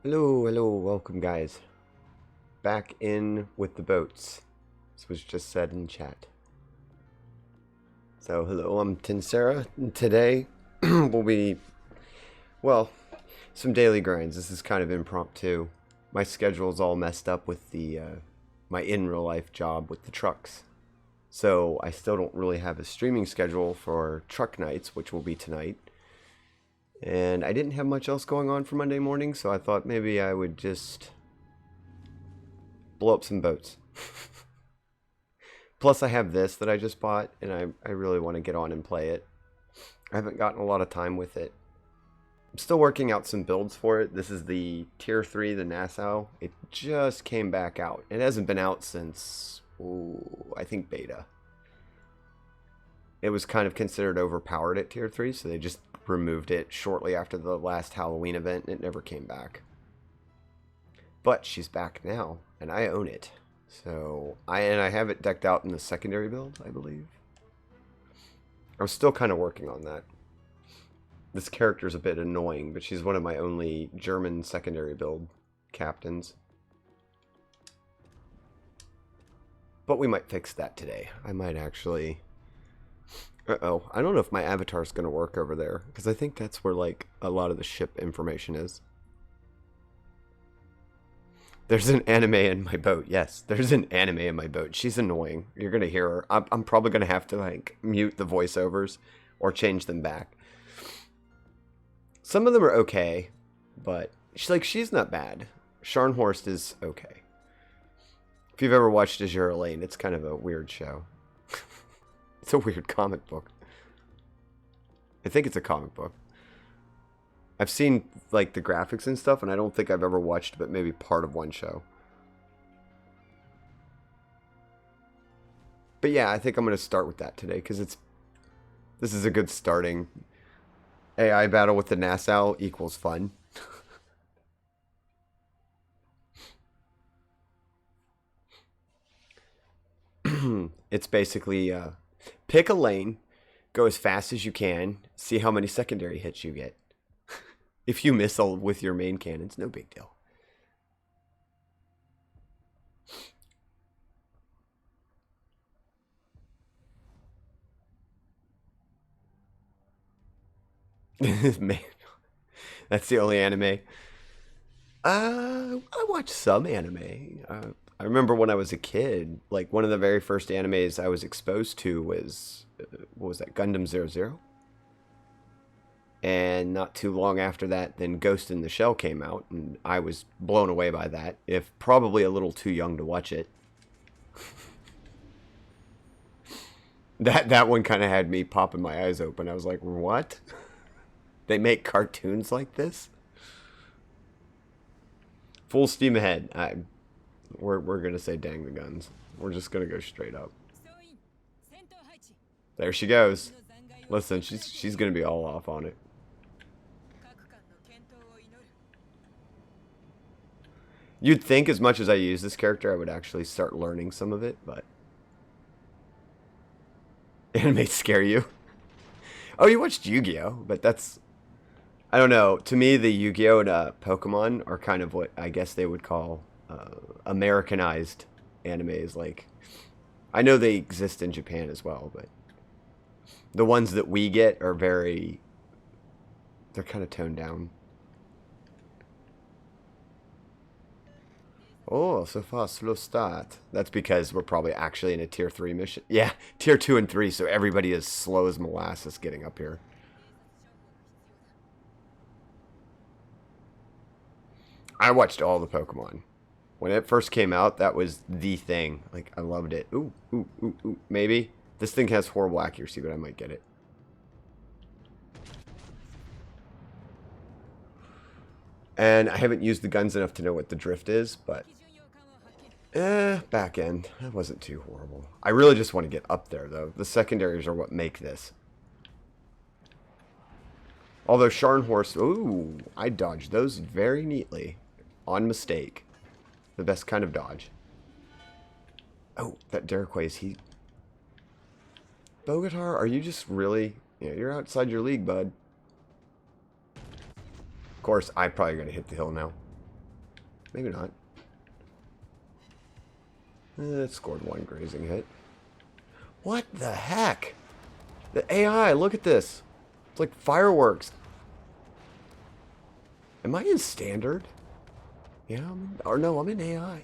Hello, welcome guys. Back in with the boats. This was just said in chat. So hello, I'm Tinsera, and today will be, well, some daily grinds. This is kind of impromptu. My schedule's all messed up with the my in real life job with the trucks. So I still don't really have a streaming schedule for truck nights, which will be tonight. And I didn't have much else going on for Monday morning, so I thought maybe I would just blow up some boats. Plus I have this that I just bought, and I really want to get on and play it. I haven't gotten a lot of time with it. I'm still working out some builds for it. This is the Tier 3, the Nassau. It just came back out. It hasn't been out since, I think beta. It was kind of considered overpowered at Tier 3, so they just removed it shortly after the last Halloween event, and it never came back. But she's back now, and I own it. So, I have it decked out in the secondary build, I believe. I'm still kind of working on that. This character's a bit annoying, but she's one of my only German secondary build captains. But we might fix that today. I might actually... Uh-oh. I don't know if my avatar's going to work over there, because I think that's where, like, a lot of the ship information is. There's an anime in my boat. Yes, there's an anime in my boat. She's annoying. You're going to hear her. I'm probably going to have to, like, mute the voiceovers or change them back. Some of them are okay, but she's not bad. Scharnhorst is okay. If you've ever watched Azure Lane, it's kind of a weird show. It's a weird comic book. I think it's a comic book. I've seen, like, the graphics and stuff, and I don't think I've ever watched but maybe part of one show. But yeah, I think I'm going to start with that today, because this is a good starting. AI battle with the Nassau equals fun. It's basically, pick a lane, go as fast as you can, see how many secondary hits you get. If you miss with your main cannons, no big deal. Man, that's the only anime. I watch some anime. I remember when I was a kid, like one of the very first animes I was exposed to was, what was that, Gundam 00? And not too long after that, then Ghost in the Shell came out, and I was blown away by that, if probably a little too young to watch it. That one kind of had me popping my eyes open. I was like, what? They make cartoons like this? Full steam ahead. We're going to say dang the guns. We're just going to go straight up. There she goes. Listen, she's going to be all off on it. You'd think as much as I use this character, I would actually start learning some of it, but... Anime scare you? Oh, you watched Yu-Gi-Oh! But that's... I don't know. To me, the Yu-Gi-Oh! And Pokemon are kind of what I guess they would call Americanized animes. Like, I know they exist in Japan as well, but the ones that we get are very... They're kind of toned down. Oh, so far, slow start. That's because we're probably actually in a Tier 3 mission. Yeah, Tier 2 and 3, so everybody is slow as molasses getting up here. I watched all the Pokemon. When it first came out, that was the thing. Like, I loved it. Ooh, ooh, ooh, ooh. Maybe. This thing has horrible accuracy, but I might get it. And I haven't used the guns enough to know what the drift is, but... back end. That wasn't too horrible. I really just want to get up there, though. The secondaries are what make this. Although Scharnhorst... Ooh, I dodged those very neatly. On mistake. The best kind of dodge. Oh, that Derequay, is he... Bogatar, are you just really... Yeah, you're outside your league, bud. Of course, I'm probably going to hit the hill now. Maybe not. It scored one grazing hit. What the heck? The AI, look at this. It's like fireworks. Am I in standard? Yeah, or no, I'm in AI.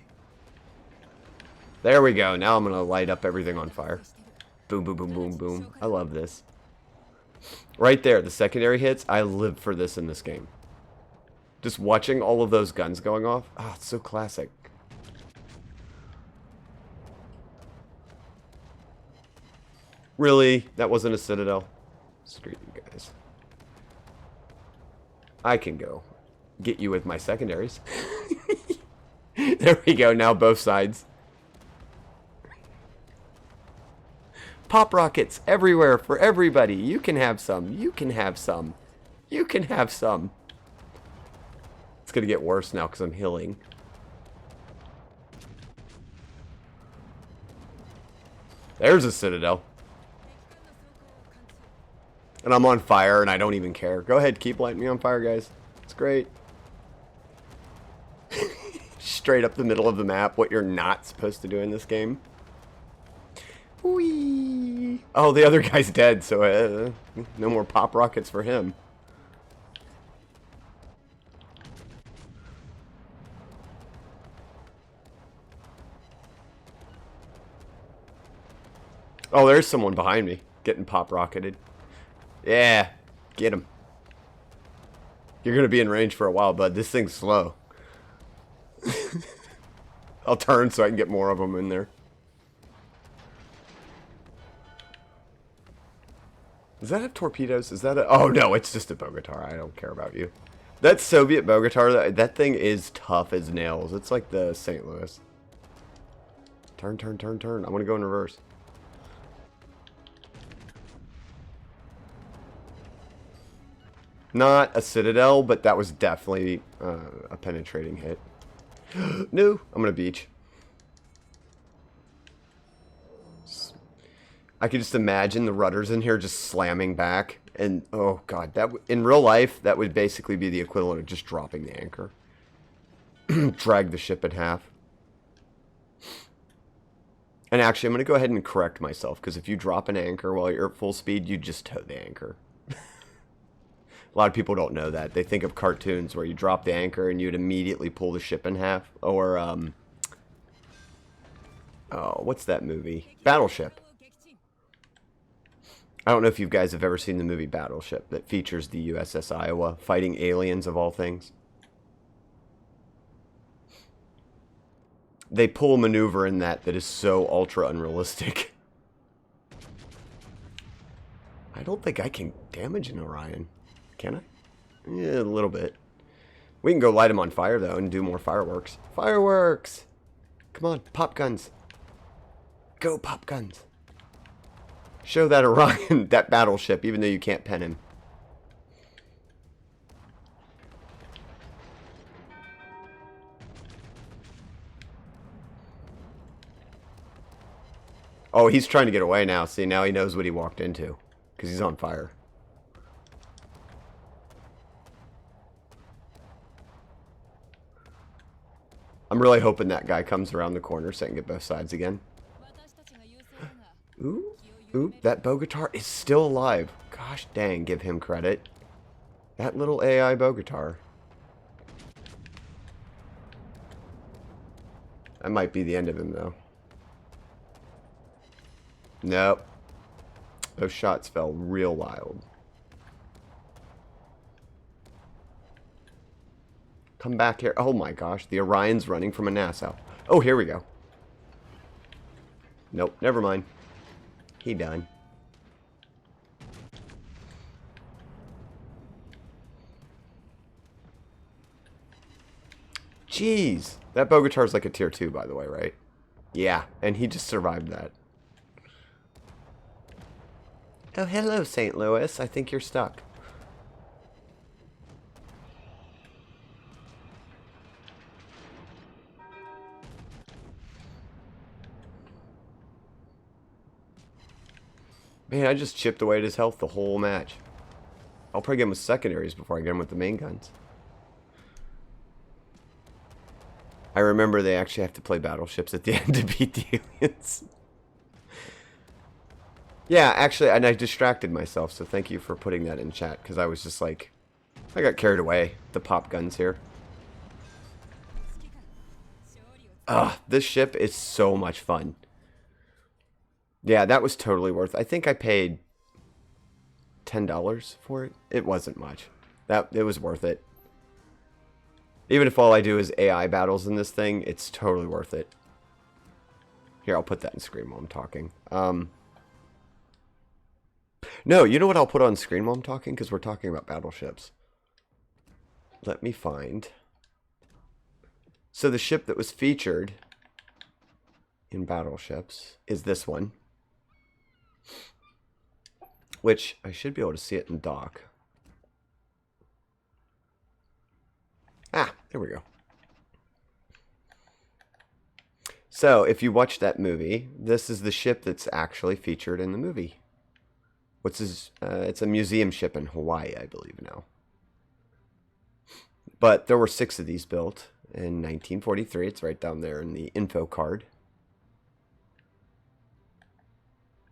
There we go. Now I'm going to light up everything on fire. Boom, boom, boom, boom, boom. I love this. Right there, the secondary hits. I live for this in this game. Just watching all of those guns going off. Ah, it's so classic. Really? That wasn't a citadel? Screw you guys. I can go get you with my secondaries. There we go. Now both sides. Pop rockets everywhere for everybody. You can have some. You can have some. You can have some. It's going to get worse now because I'm healing. There's a citadel. And I'm on fire and I don't even care. Go ahead, keep lighting me on fire, guys. It's great. Straight up the middle of the map, what you're not supposed to do in this game. Whee! Oh, the other guy's dead, so no more pop rockets for him. Oh, there's someone behind me getting pop rocketed. Yeah, get him. You're going to be in range for a while, bud. This thing's slow. I'll turn so I can get more of them in there. Does that have torpedoes? Is that a... Oh, no, it's just a Bogatar. I don't care about you. That Soviet Bogatar, that thing is tough as nails. It's like the St. Louis. Turn, turn, turn, turn. I want to go in reverse. Not a citadel, but that was definitely a penetrating hit. No, I'm going to beach. I could just imagine the rudders in here just slamming back. And, oh god, that in real life, that would basically be the equivalent of just dropping the anchor. Drag the ship in half. And actually, I'm going to go ahead and correct myself, because if you drop an anchor while you're at full speed, you just tow the anchor. A lot of people don't know that. They think of cartoons where you drop the anchor and you'd immediately pull the ship in half. Or, oh, what's that movie? Battleship. I don't know if you guys have ever seen the movie Battleship that features the USS Iowa fighting aliens of all things. They pull a maneuver in that is so ultra unrealistic. I don't think I can damage an Orion. Can I? Yeah, a little bit. We can go light him on fire, though, and do more fireworks. Fireworks! Come on, pop guns. Go, pop guns. Show that Orion, that battleship, even though you can't pen him. Oh, he's trying to get away now. See, now he knows what he walked into. Because he's on fire. I'm really hoping that guy comes around the corner so I can get both sides again. Ooh, ooh, that Bogatar is still alive. Gosh dang, give him credit. That little AI Bogatar. That might be the end of him, though. Nope. Those shots fell real wild. Come back here. Oh my gosh, the Orion's running from a Nassau. Oh, here we go. Nope, never mind. He done. Jeez. That Bogatar's like a tier 2, by the way, right? Yeah, and he just survived that. Oh, hello, St. Louis. I think you're stuck. Man, I just chipped away at his health the whole match. I'll probably get him with secondaries before I get him with the main guns. I remember they actually have to play battleships at the end to beat the aliens. Yeah, actually, and I distracted myself, so thank you for putting that in chat, because I was just like, I got carried away. The pop guns here. Ugh, this ship is so much fun. Yeah, that was totally worth it. I think I paid $10 for it. It wasn't much. It was worth it. Even if all I do is AI battles in this thing, it's totally worth it. Here, I'll put that in screen while I'm talking. No, you know what I'll put on screen while I'm talking? Because we're talking about battleships. Let me find. So the ship that was featured in battleships is this one. Which, I should be able to see it in dock. Ah, there we go. So, if you watch that movie, this is the ship that's actually featured in the movie. It's a museum ship in Hawaii, I believe now. But there were 6 of these built in 1943. It's right down there in the info card.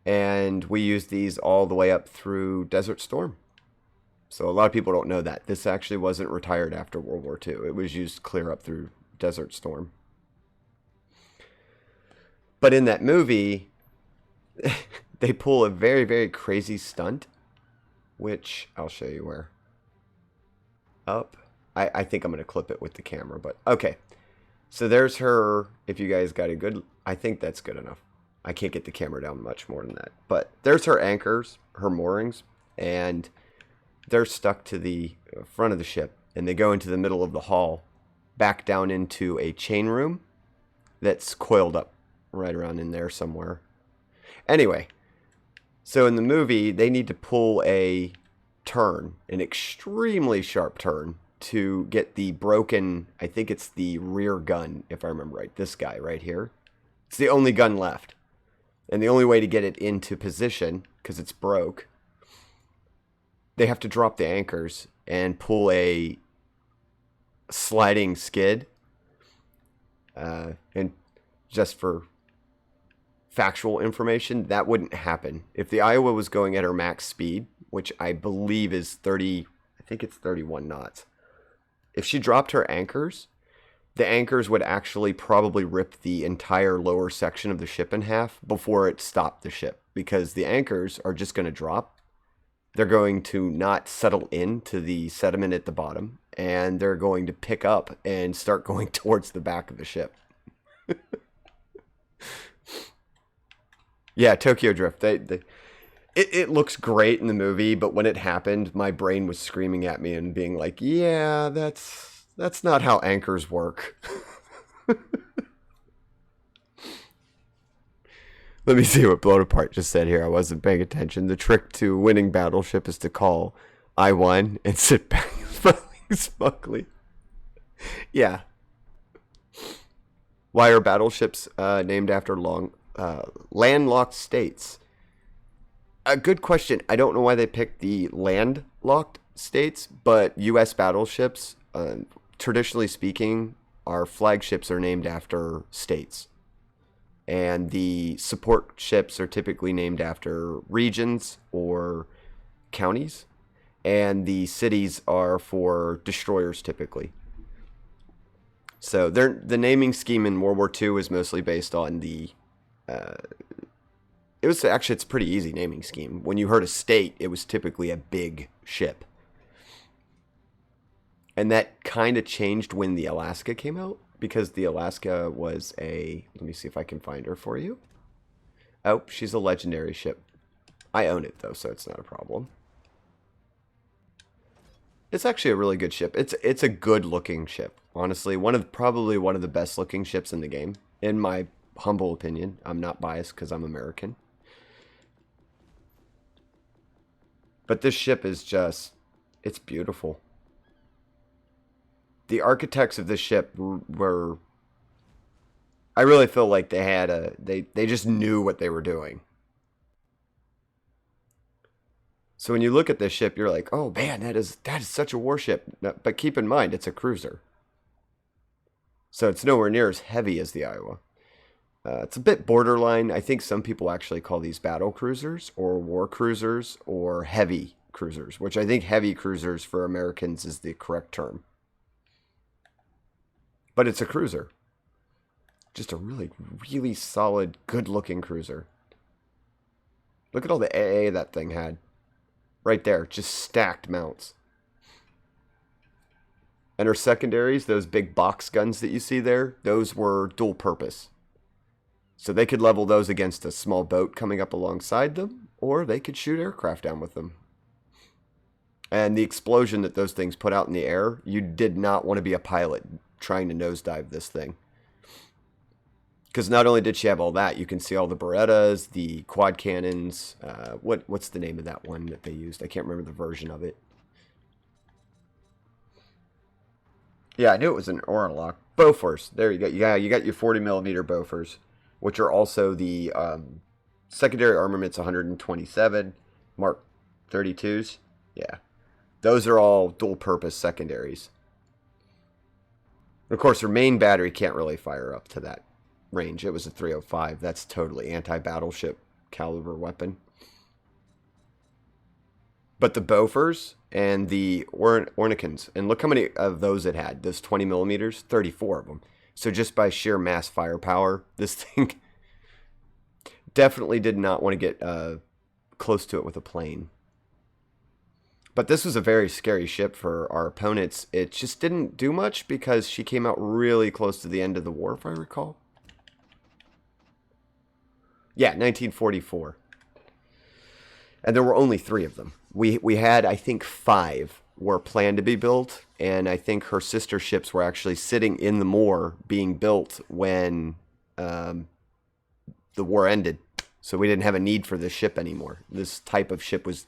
And we used these all the way up through Desert Storm. So a lot of people don't know that. This actually wasn't retired after World War II. It was used clear up through Desert Storm. But in that movie, they pull a very, very crazy stunt, which I'll show you where. Up. I think I'm going to clip it with the camera, but okay. So there's her, if you guys got a good, I think that's good enough. I can't get the camera down much more than that. But there's her anchors, her moorings, and they're stuck to the front of the ship. And they go into the middle of the hull, back down into a chain room that's coiled up right around in there somewhere. Anyway, so in the movie, they need to pull a turn, an extremely sharp turn, to get the broken, I think it's the rear gun, if I remember right. This guy right here. It's the only gun left. And the only way to get it into position, because it's broke, they have to drop the anchors and pull a sliding skid. And just for factual information, that wouldn't happen. If the Iowa was going at her max speed, which I believe is 30, I think it's 31 knots. If she dropped her anchors, the anchors would actually probably rip the entire lower section of the ship in half before it stopped the ship, because the anchors are just going to drop. They're going to not settle into the sediment at the bottom, and they're going to pick up and start going towards the back of the ship. Yeah, Tokyo Drift. It looks great in the movie, but when it happened, my brain was screaming at me and being like, yeah, that's not how anchors work. Let me see what Blown Apart just said here. I wasn't paying attention. The trick to winning Battleship is to call I won and sit back smiling smugly. Yeah. Why are battleships named after landlocked states? A good question. I don't know why they picked the landlocked states, but U.S. battleships, traditionally speaking, our flagships are named after states. And the support ships are typically named after regions or counties. And the cities are for destroyers typically. So the naming scheme in World War II is mostly based on the... it's a pretty easy naming scheme. When you heard a state, it was typically a big ship. And that kind of changed when the Alaska came out, because the Alaska was a... Let me see if I can find her for you. Oh, she's a legendary ship. I own it, though, so it's not a problem. It's actually a really good ship. It's a good-looking ship, honestly. Probably one of the best-looking ships in the game, in my humble opinion. I'm not biased because I'm American. But this ship is just... It's beautiful. The architects of this ship were... I really feel like they had they just knew what they were doing. So when you look at this ship, you're like, oh man, that is such a warship. But keep in mind, it's a cruiser. So it's nowhere near as heavy as the Iowa. It's a bit borderline. I think some people actually call these battle cruisers or war cruisers or heavy cruisers, which I think heavy cruisers for Americans is the correct term. But it's a cruiser. Just a really, really solid, good-looking cruiser. Look at all the AA that thing had. Right there, just stacked mounts. And her secondaries, those big box guns that you see there, those were dual purpose. So they could level those against a small boat coming up alongside them, or they could shoot aircraft down with them. And the explosion that those things put out in the air, you did not want to be a pilot trying to nosedive this thing. Because not only did she have all that, you can see all the Berettas, the quad cannons. What's the name of that one that they used? I can't remember the version of it. Yeah, I knew it was an Orlock. Bofors. There you go. Yeah, you got your 40mm Bofors, which are also the secondary armaments 127, Mark 32s. Yeah. Those are all dual-purpose secondaries. Of course, her main battery can't really fire up to that range. It was a 305. That's totally anti-battleship caliber weapon. But the Bofors and the Ornikins, and look how many of those it had. Those 20mm, 34 of them. So just by sheer mass firepower, this thing definitely did not want to get close to it with a plane. But this was a very scary ship for our opponents. It just didn't do much because she came out really close to the end of the war, if I recall. Yeah, 1944. And there were only 3 of them. We had, I think, 5 were planned to be built. And I think her sister ships were actually sitting in the moor being built when the war ended. So we didn't have a need for this ship anymore. This type of ship was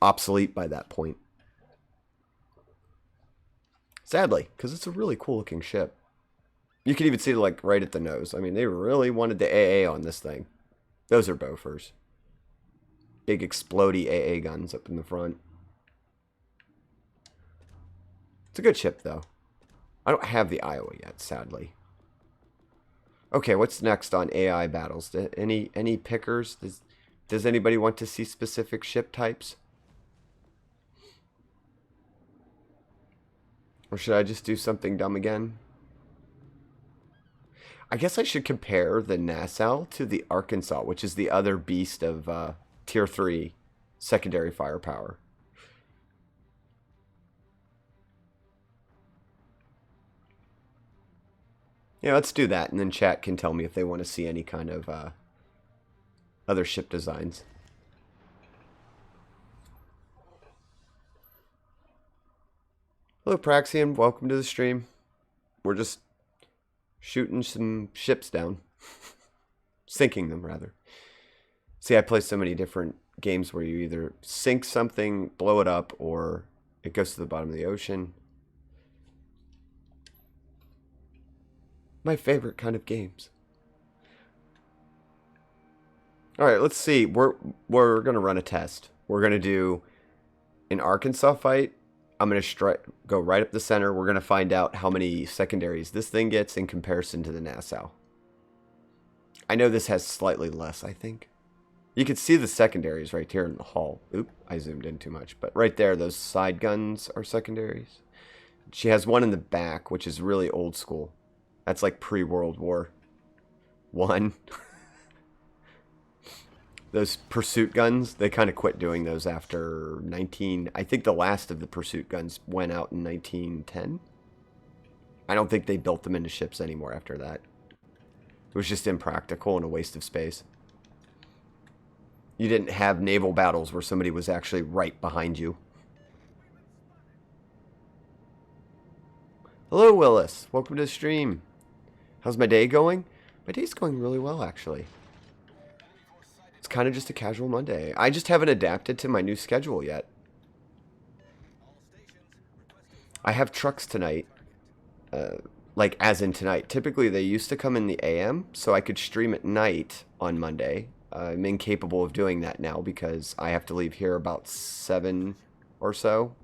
obsolete by that point. Sadly, because it's a really cool looking ship. You can even see like right at the nose. I mean, they really wanted the AA on this thing. Those are Bofors. Big explodey AA guns up in the front. It's a good ship though. I don't have the Iowa yet, sadly. Okay, what's next on AI battles? Any pickers? Does anybody want to see specific ship types? Or should I just do something dumb again? I guess I should compare the Nassau to the Arkansas, which is the other beast of Tier 3 secondary firepower. Yeah, let's do that, and then chat can tell me if they want to see any kind of other ship designs. Hello, Praxian. Welcome to the stream. We're just shooting some ships down. Sinking them, rather. See, I play so many different games where you either sink something, blow it up, or it goes to the bottom of the ocean. My favorite kind of games. Alright, let's see. We're going to run a test. We're going to do an Arkansas fight. I'm going to go right up the center. We're going to find out how many secondaries this thing gets in comparison to the Nassau. I know this has slightly less, I think. You can see the secondaries right here in the hull. Oop, I zoomed in too much. But right there, those side guns are secondaries. She has one in the back, which is really old school. That's like pre-World War I. Those pursuit guns, they kind of quit doing those after I think the last of the pursuit guns went out in 1910. I don't think they built them into ships anymore after that. It was just impractical and a waste of space. You didn't have naval battles where somebody was actually right behind you. Hello, Willis. Welcome to the stream. How's my day going? My day's going really well, actually. It's kind of just a casual Monday. I just haven't adapted to my new schedule yet. I have trucks tonight. Like, as in tonight. Typically, they used to come in the AM, so I could stream at night on Monday. I'm incapable of doing that now because I have to leave here about 7 or so.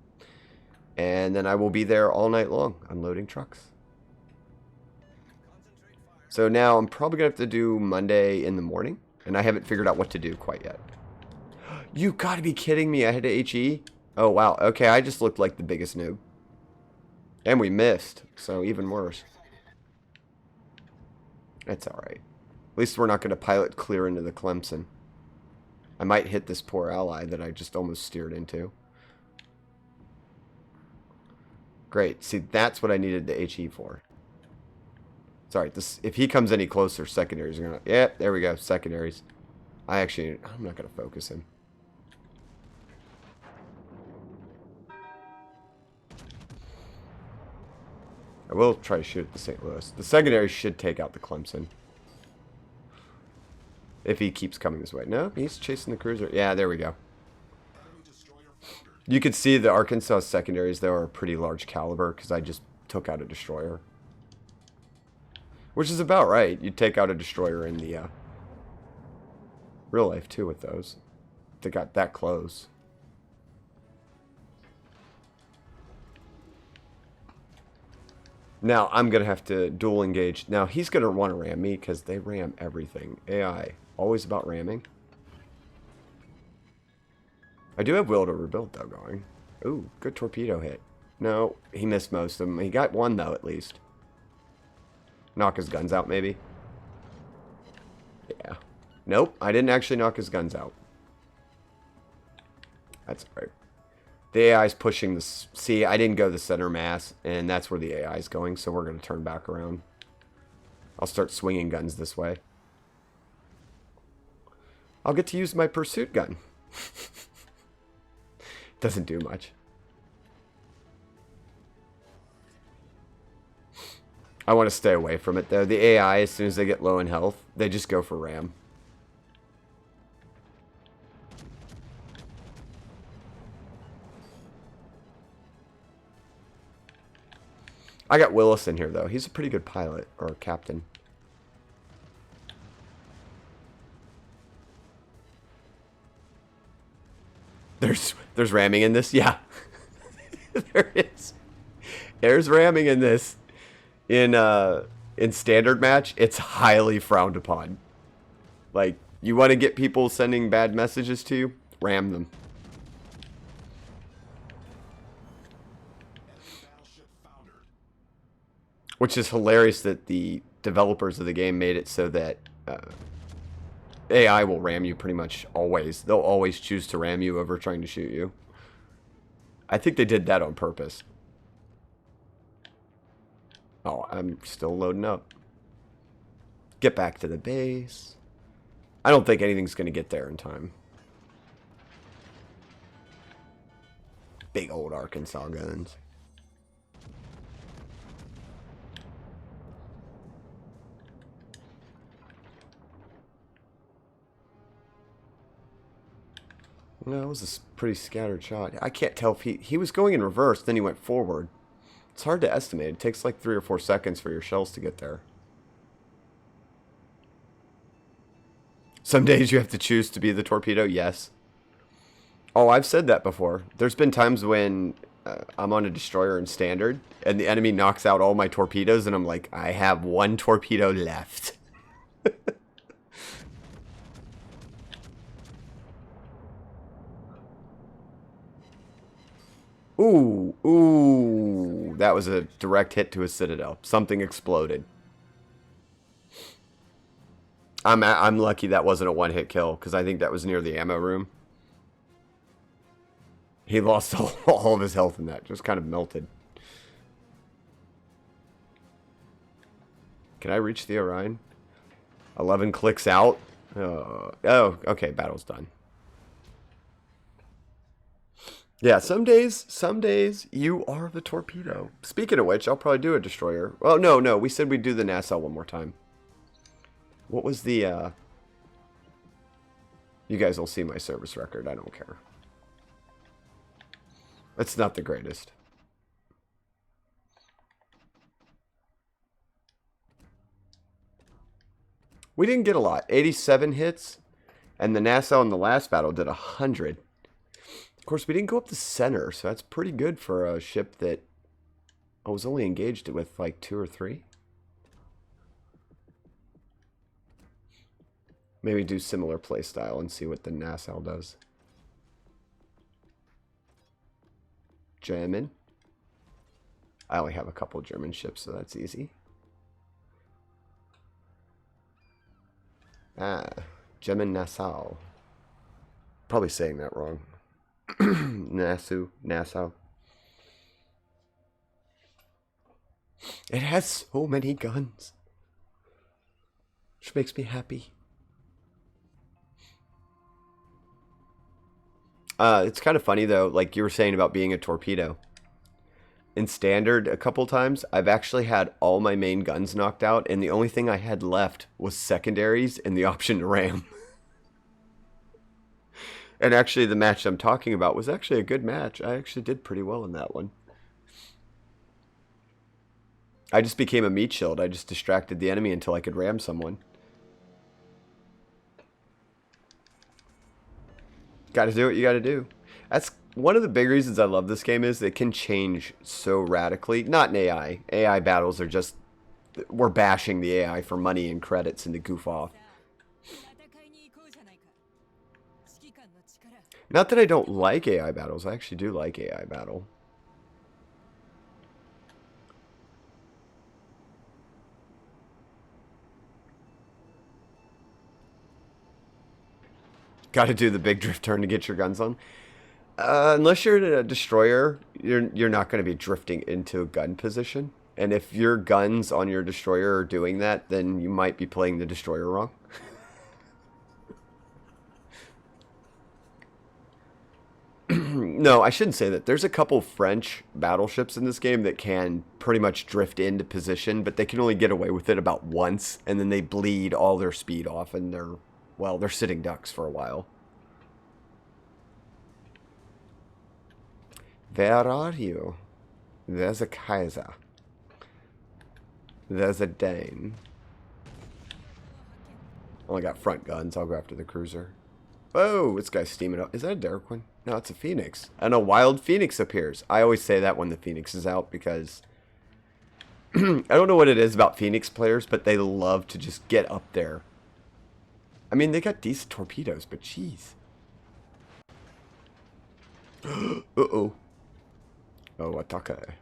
And then I will be there all night long, unloading trucks. So now I'm probably going to have to do Monday in the morning. And I haven't figured out what to do quite yet. You gotta be kidding me. I had to HE? Oh, wow. Okay, I just looked like the biggest noob. And we missed. So even worse. That's alright. At least we're not going to pilot clear into the Clemson. I might hit this poor ally that I just almost steered into. Great. See, that's what I needed the HE for. Sorry, this, if he comes any closer, secondaries are going to... Yeah, there we go. Secondaries. I'm not going to focus him. I will try to shoot at the St. Louis. The secondary should take out the Clemson. If he keeps coming this way. No, he's chasing the cruiser. Yeah, there we go. You could see the Arkansas secondaries, though, are pretty large caliber because I just took out a destroyer. Which is about right. You'd take out a destroyer in the real life, too, with those. They got that close. Now, I'm going to have to dual engage. Now, he's going to want to ram me because they ram everything. AI, always about ramming. I do have will to rebuild, though, going. Ooh, good torpedo hit. No, he missed most of them. He got one, though, at least. Knock his guns out, maybe? Yeah. Nope, I didn't actually knock his guns out. That's right. The AI is pushing the... See, I didn't go the center mass, and that's where the AI is going, so we're going to turn back around. I'll start swinging guns this way. I'll get to use my pursuit gun. Doesn't do much. I want to stay away from it, though. The AI, as soon as they get low in health, they just go for ram. I got Willis in here, though. He's a pretty good pilot, or captain. There's ramming in this? Yeah. There is. There's ramming in this. In standard match, it's highly frowned upon. Like, you want to get people sending bad messages to you? Ram them. Which is hilarious that the developers of the game made it so that AI will ram you pretty much always. They'll always choose to ram you over trying to shoot you. I think they did that on purpose. Oh, I'm still loading up. Get back to the base. I don't think anything's going to get there in time. Big old Arkansas guns. No, it was a pretty scattered shot. I can't tell if he was going in reverse, then he went forward. It's hard to estimate. It takes like 3 or 4 seconds for your shells to get there. Some days you have to choose to be the torpedo, yes. Oh, I've said that before. There's been times when I'm on a destroyer in standard, and the enemy knocks out all my torpedoes, and I'm like, I have 1 torpedo left. Ooh, ooh, that was a direct hit to a citadel. Something exploded. I'm lucky that wasn't a one-hit kill, because I think that was near the ammo room. He lost all of his health in that, just kind of melted. Can I reach the Orion? 11 clicks out. Oh, okay, battle's done. Yeah, some days you are the torpedo. Speaking of which, I'll probably do a destroyer. Well, no, we said we'd do the Nassau one more time. What was the, You guys will see my service record, I don't care. It's not the greatest. We didn't get a lot. 87 hits, and the Nassau in the last battle did 100. Of course, we didn't go up the center, so that's pretty good for a ship that I was only engaged with like 2 or 3. Maybe do similar playstyle and see what the Nassau does. German. I only have a couple German ships, so that's easy. Ah, German Nassau. Probably saying that wrong. Nassau. It has so many guns. Which makes me happy. It's kind of funny though, like you were saying about being a torpedo. In standard, a couple times, I've actually had all my main guns knocked out, and the only thing I had left was secondaries and the option to ram. And actually, the match I'm talking about was actually a good match. I actually did pretty well in that one. I just became a meat shield. I just distracted the enemy until I could ram someone. Gotta do what you gotta do. That's one of the big reasons I love this game is it can change so radically. Not in AI. AI battles are just... We're bashing the AI for money and credits and to goof off. Not that I don't like AI battles. I actually do like AI battle. Gotta do the big drift turn to get your guns on. Unless you're in a destroyer, you're not going to be drifting into a gun position. And if your guns on your destroyer are doing that, then you might be playing the destroyer wrong. No, I shouldn't say that. There's a couple French battleships in this game that can pretty much drift into position, but they can only get away with it about once, and then they bleed all their speed off, and they're sitting ducks for a while. Where are you? There's a Kaiser. There's a Dane. Only got front guns. I'll go after the cruiser. Whoa, this guy's steaming up. Is that a Derek one? No, it's a Phoenix. And a wild Phoenix appears. I always say that when the Phoenix is out because... I don't know what it is about Phoenix players, but they love to just get up there. I mean, they got decent torpedoes, but jeez. Uh-oh. Oh, Atake.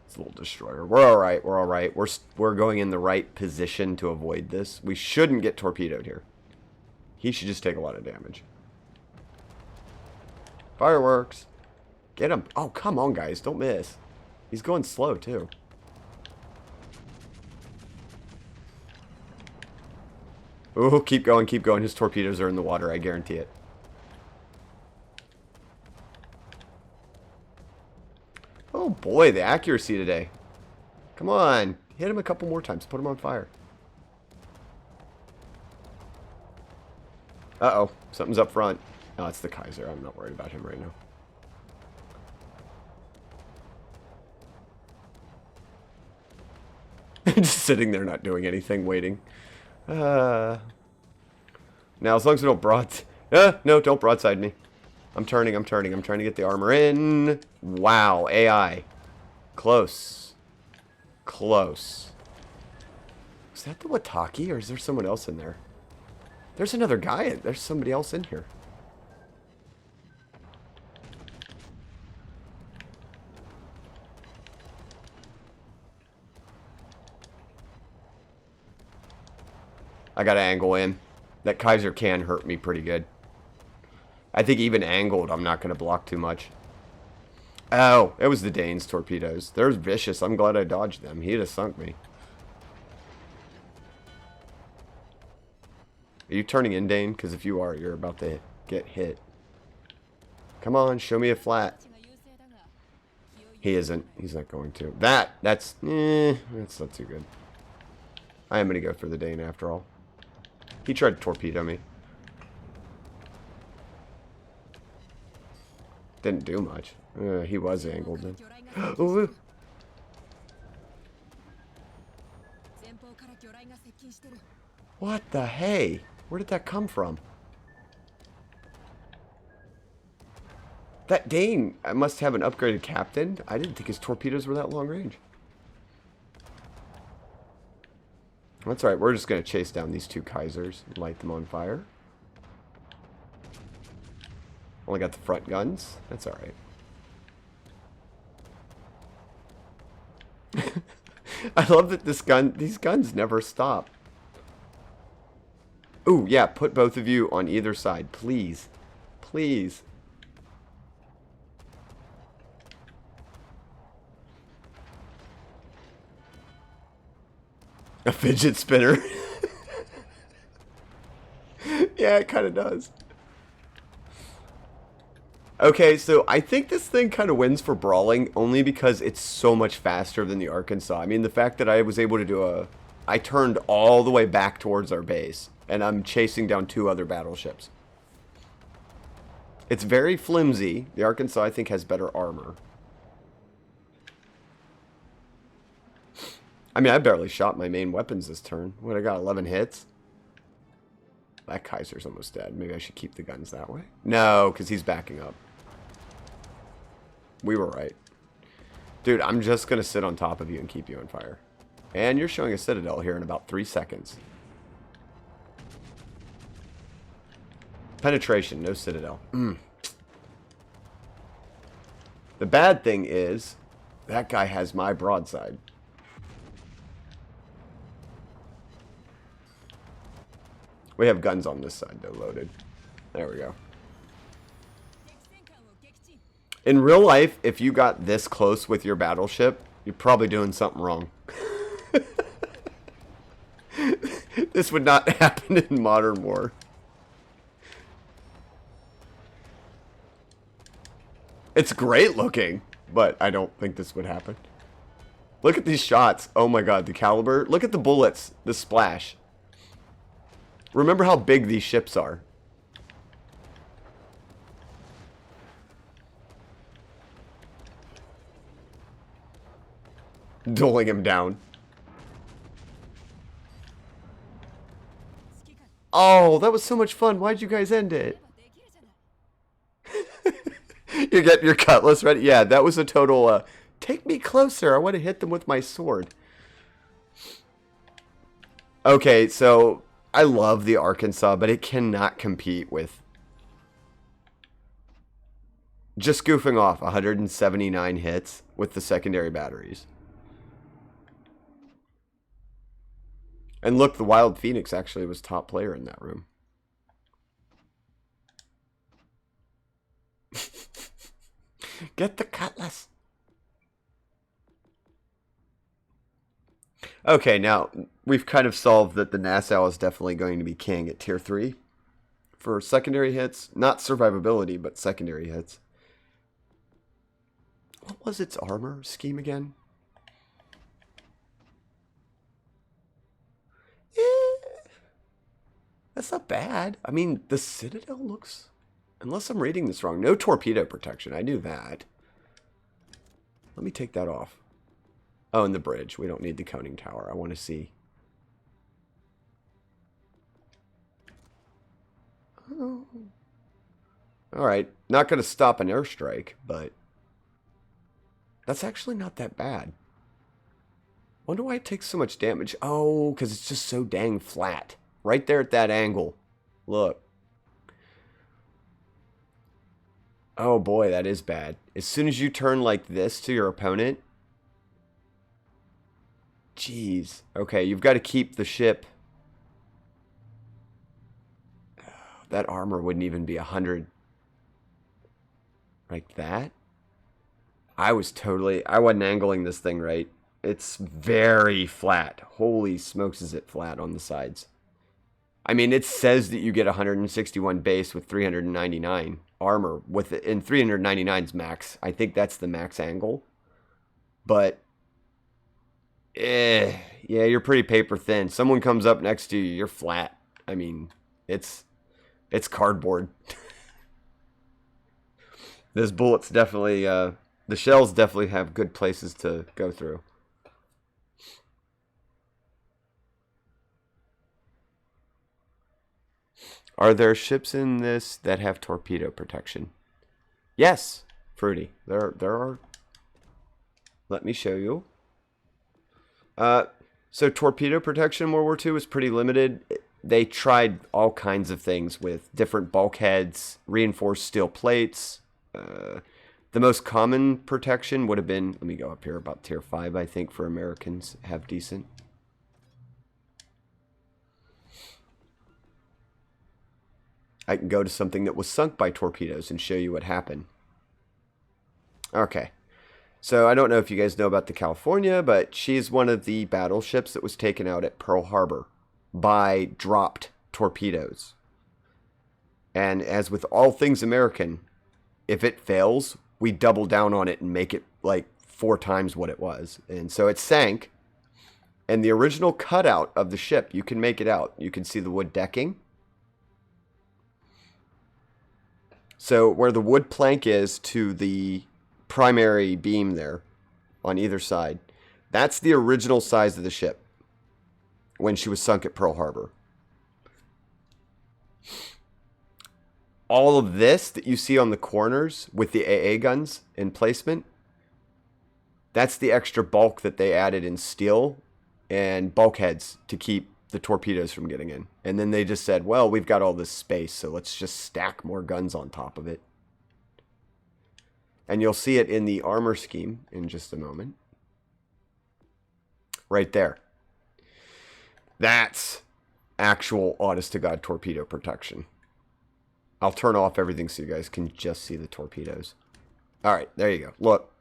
It's a little destroyer. We're alright, we're alright. We're going in the right position to avoid this. We shouldn't get torpedoed here. He should just take a lot of damage. Fireworks. Get him. Oh, come on, guys. Don't miss. He's going slow, too. Oh, keep going, keep going. His torpedoes are in the water, I guarantee it. Oh, boy, the accuracy today. Come on. Hit him a couple more times. Put him on fire. Uh-oh. Something's up front. Oh, it's the Kaiser. I'm not worried about him right now. Just sitting there not doing anything, waiting. Now, as long as we don't no, don't broadside me. I'm turning. I'm trying to get the armor in. Wow, AI. Close. Close. Is that the Wataki, or is there someone else in there? There's another guy. There's somebody else in here. I gotta angle in. That Kaiser can hurt me pretty good. I think even angled, I'm not gonna block too much. Oh, it was the Dane's torpedoes. They're vicious. I'm glad I dodged them. He'd have sunk me. Are you turning in, Dane? Because if you are, you're about to get hit. Come on, show me a flat. He isn't. He's not going to. That's not too good. I am going to go for the Dane after all. He tried to torpedo me. Didn't do much. He was angled then. Ooh. What the hey? Where did that come from? That Dane must have an upgraded captain. I didn't think his torpedoes were that long range. That's alright, we're just going to chase down these two Kaisers and light them on fire. Only got the front guns. That's alright. I love that these guns never stop. Ooh, yeah, put both of you on either side, please. Please. A fidget spinner. Yeah, it kind of does. Okay, so I think this thing kind of wins for brawling only because it's so much faster than the Arkansas. I mean, the fact that I was able to do I turned all the way back towards our base, and I'm chasing down two other battleships. It's very flimsy. The Arkansas, I think, has better armor. I mean, I barely shot my main weapons this turn. What, I got 11 hits? That Kaiser's almost dead. Maybe I should keep the guns that way. No, because he's backing up. We were right. Dude, I'm just going to sit on top of you and keep you on fire. And you're showing a citadel here in about 3 seconds. Penetration, no citadel. The bad thing is, that guy has my broadside. We have guns on this side, though, loaded. There we go. In real life, if you got this close with your battleship, you're probably doing something wrong. This would not happen in modern war. It's great looking, but I don't think this would happen. Look at these shots. Oh my god, the caliber. Look at the bullets, the splash. Remember how big these ships are. Doling him down. Oh, that was so much fun. Why'd you guys end it? You get your cutlass ready? Yeah, that was a total, take me closer. I want to hit them with my sword. Okay, so I love the Arkansas, but it cannot compete with just goofing off 179 hits with the secondary batteries. And look, the Wild Phoenix actually was top player in that room. Get the cutlass. Okay, now we've kind of solved that the Nassau is definitely going to be king at tier 3 for secondary hits. Not survivability, but secondary hits. What was its armor scheme again? That's not bad. I mean, the Citadel looks... Unless I'm reading this wrong. No torpedo protection. I knew that. Let me take that off. Oh, and the bridge. We don't need the coning tower. I want to see. Oh. Alright. Not going to stop an airstrike, but... That's actually not that bad. Wonder why it takes so much damage. Oh, because it's just so dang flat. Right there at that angle. Look. Oh boy, that is bad. As soon as you turn like this to your opponent. Jeez. Okay, you've got to keep the ship. That armor wouldn't even be 100. Like that? I wasn't angling this thing right. It's very flat. Holy smokes, is it flat on the sides. I mean, it says that you get 161 base with 399 armor. And 399's max. I think that's the max angle. But, yeah, you're pretty paper thin. Someone comes up next to you, you're flat. I mean, it's cardboard. Those bullets definitely, the shells definitely have good places to go through. Are there ships in this that have torpedo protection? Yes, Fruity. There are. Let me show you. So torpedo protection in World War II was pretty limited. They tried all kinds of things with different bulkheads, reinforced steel plates. The most common protection would have been, let me go up here, about tier 5, I think, for Americans have decent. I can go to something that was sunk by torpedoes and show you what happened. Okay. So I don't know if you guys know about the California, but she's one of the battleships that was taken out at Pearl Harbor by dropped torpedoes. And as with all things American, if it fails, we double down on it and make it like 4 times what it was. And so it sank. And the original cutout of the ship, you can make it out. You can see the wood decking. So where the wood plank is to the primary beam there on either side, that's the original size of the ship when she was sunk at Pearl Harbor. All of this that you see on the corners with the AA guns in placement, that's the extra bulk that they added in steel and bulkheads to keep the torpedoes from getting in. And then they just said, well, we've got all this space, so let's just stack more guns on top of it. And you'll see it in the armor scheme in just a moment. Right there. That's actual honest-to-God torpedo protection. I'll turn off everything so you guys can just see the torpedoes. Alright, there you go. Look.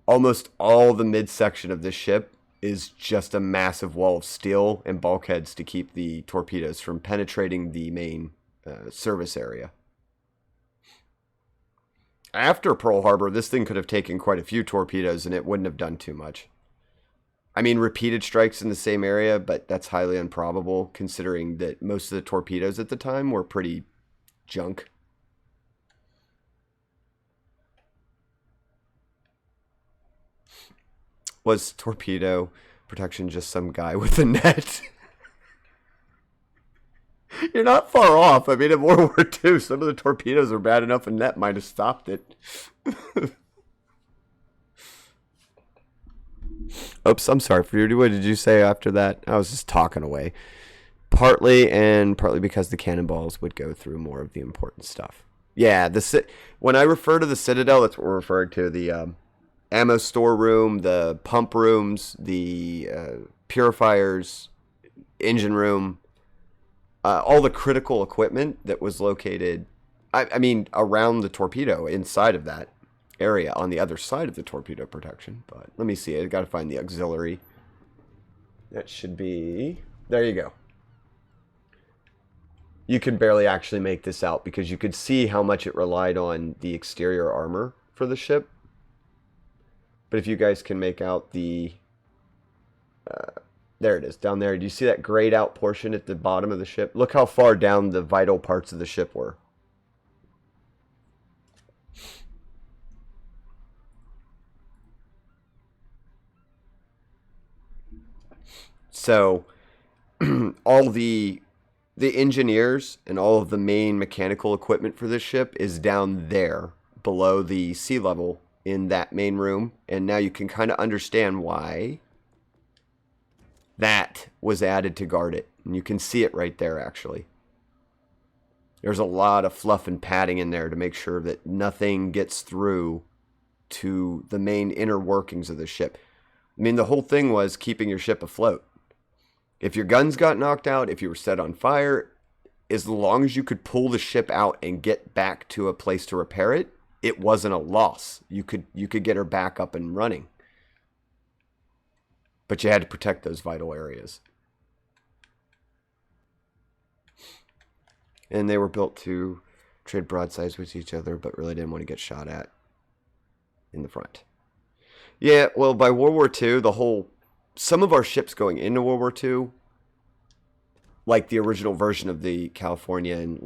Almost all the midsection of this ship is just a massive wall of steel and bulkheads to keep the torpedoes from penetrating the main service area. After Pearl Harbor, this thing could have taken quite a few torpedoes and it wouldn't have done too much. I mean, repeated strikes in the same area, but that's highly improbable considering that most of the torpedoes at the time were pretty junk. Was torpedo protection just some guy with a net? You're not far off. I mean, in World War II, some of the torpedoes were bad enough a net might have stopped it. Oops, I'm sorry. What did you say after that? I was just talking away. Partly because the cannonballs would go through more of the important stuff. Yeah, when I refer to the Citadel, that's what we're referring to. The ammo storeroom, the pump rooms, the purifiers, engine room, all the critical equipment that was located, I mean, around the torpedo, inside of that area, on the other side of the torpedo protection. But let me see, I've got to find the auxiliary. That should be, there you go. You could barely actually make this out because you could see how much it relied on the exterior armor for the ship. But if you guys can make out the, there it is, down there. Do you see that grayed out portion at the bottom of the ship? Look how far down the vital parts of the ship were. So, all the engineers and all of the main mechanical equipment for this ship is down there, below the sea level, in that main room. And now you can kind of understand why that was added to guard it. And you can see it right there, actually. There's a lot of fluff and padding in there to make sure that nothing gets through to the main inner workings of the ship. I mean, the whole thing was keeping your ship afloat. If your guns got knocked out, if you were set on fire, as long as you could pull the ship out and get back to a place to repair it, it wasn't a loss. You could get her back up and running. But you had to protect those vital areas. And they were built to trade broadsides with each other, but really didn't want to get shot at in the front. Yeah, well, by World War II, some of our ships going into World War II, like the original version of the California and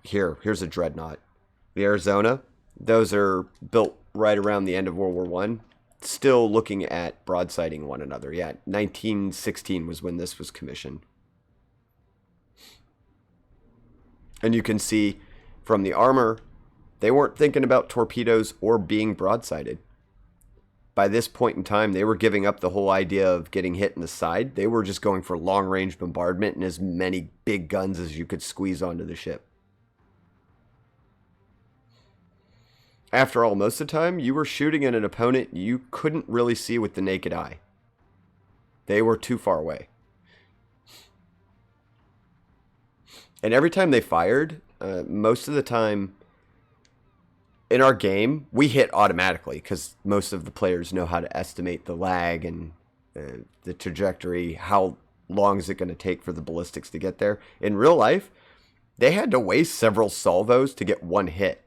here's a dreadnought. The Arizona, those are built right around the end of World War I, still looking at broadsiding one another. Yeah, 1916 was when this was commissioned. And you can see from the armor, they weren't thinking about torpedoes or being broadsided. by this point in time, they were giving up the whole idea of getting hit in the side. They were just going for long-range bombardment and as many big guns as you could squeeze onto the ship. After all, most of the time, you were shooting at an opponent you couldn't really see with the naked eye. They were too far away. And every time they fired, most of the time in our game, we hit automatically because most of the players know how to estimate the lag and the trajectory. How long is it going to take for the ballistics to get there? In real life, they had to waste several salvos to get one hit.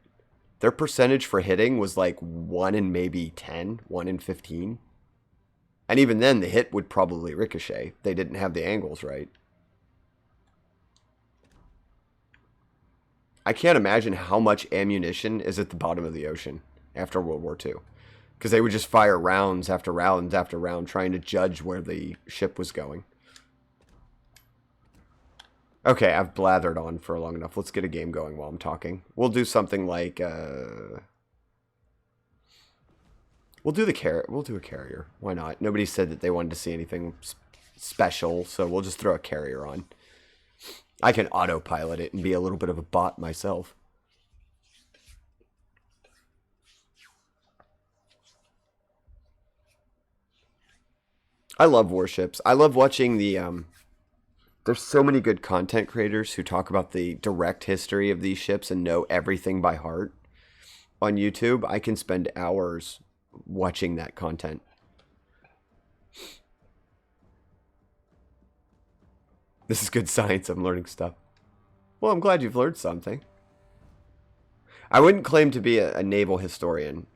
Their percentage for hitting was like 1 in maybe 10, 1 in 15. And even then, the hit would probably ricochet. They didn't have the angles right. I can't imagine how much ammunition is at the bottom of the ocean after World War II. Because they would just fire rounds after rounds after round trying to judge where the ship was going. Okay, I've blathered on for long enough. Let's get a game going while I'm talking. We'll do something like... We'll do a carrier. Why not? Nobody said that they wanted to see anything special, so we'll just throw a carrier on. I can autopilot it and be a little bit of a bot myself. I love warships. I love watching the... There's so many good content creators who talk about the direct history of these ships and know everything by heart. On YouTube, I can spend hours watching that content. This is good science. I'm learning stuff. Well, I'm glad you've learned something. I wouldn't claim to be a naval historian.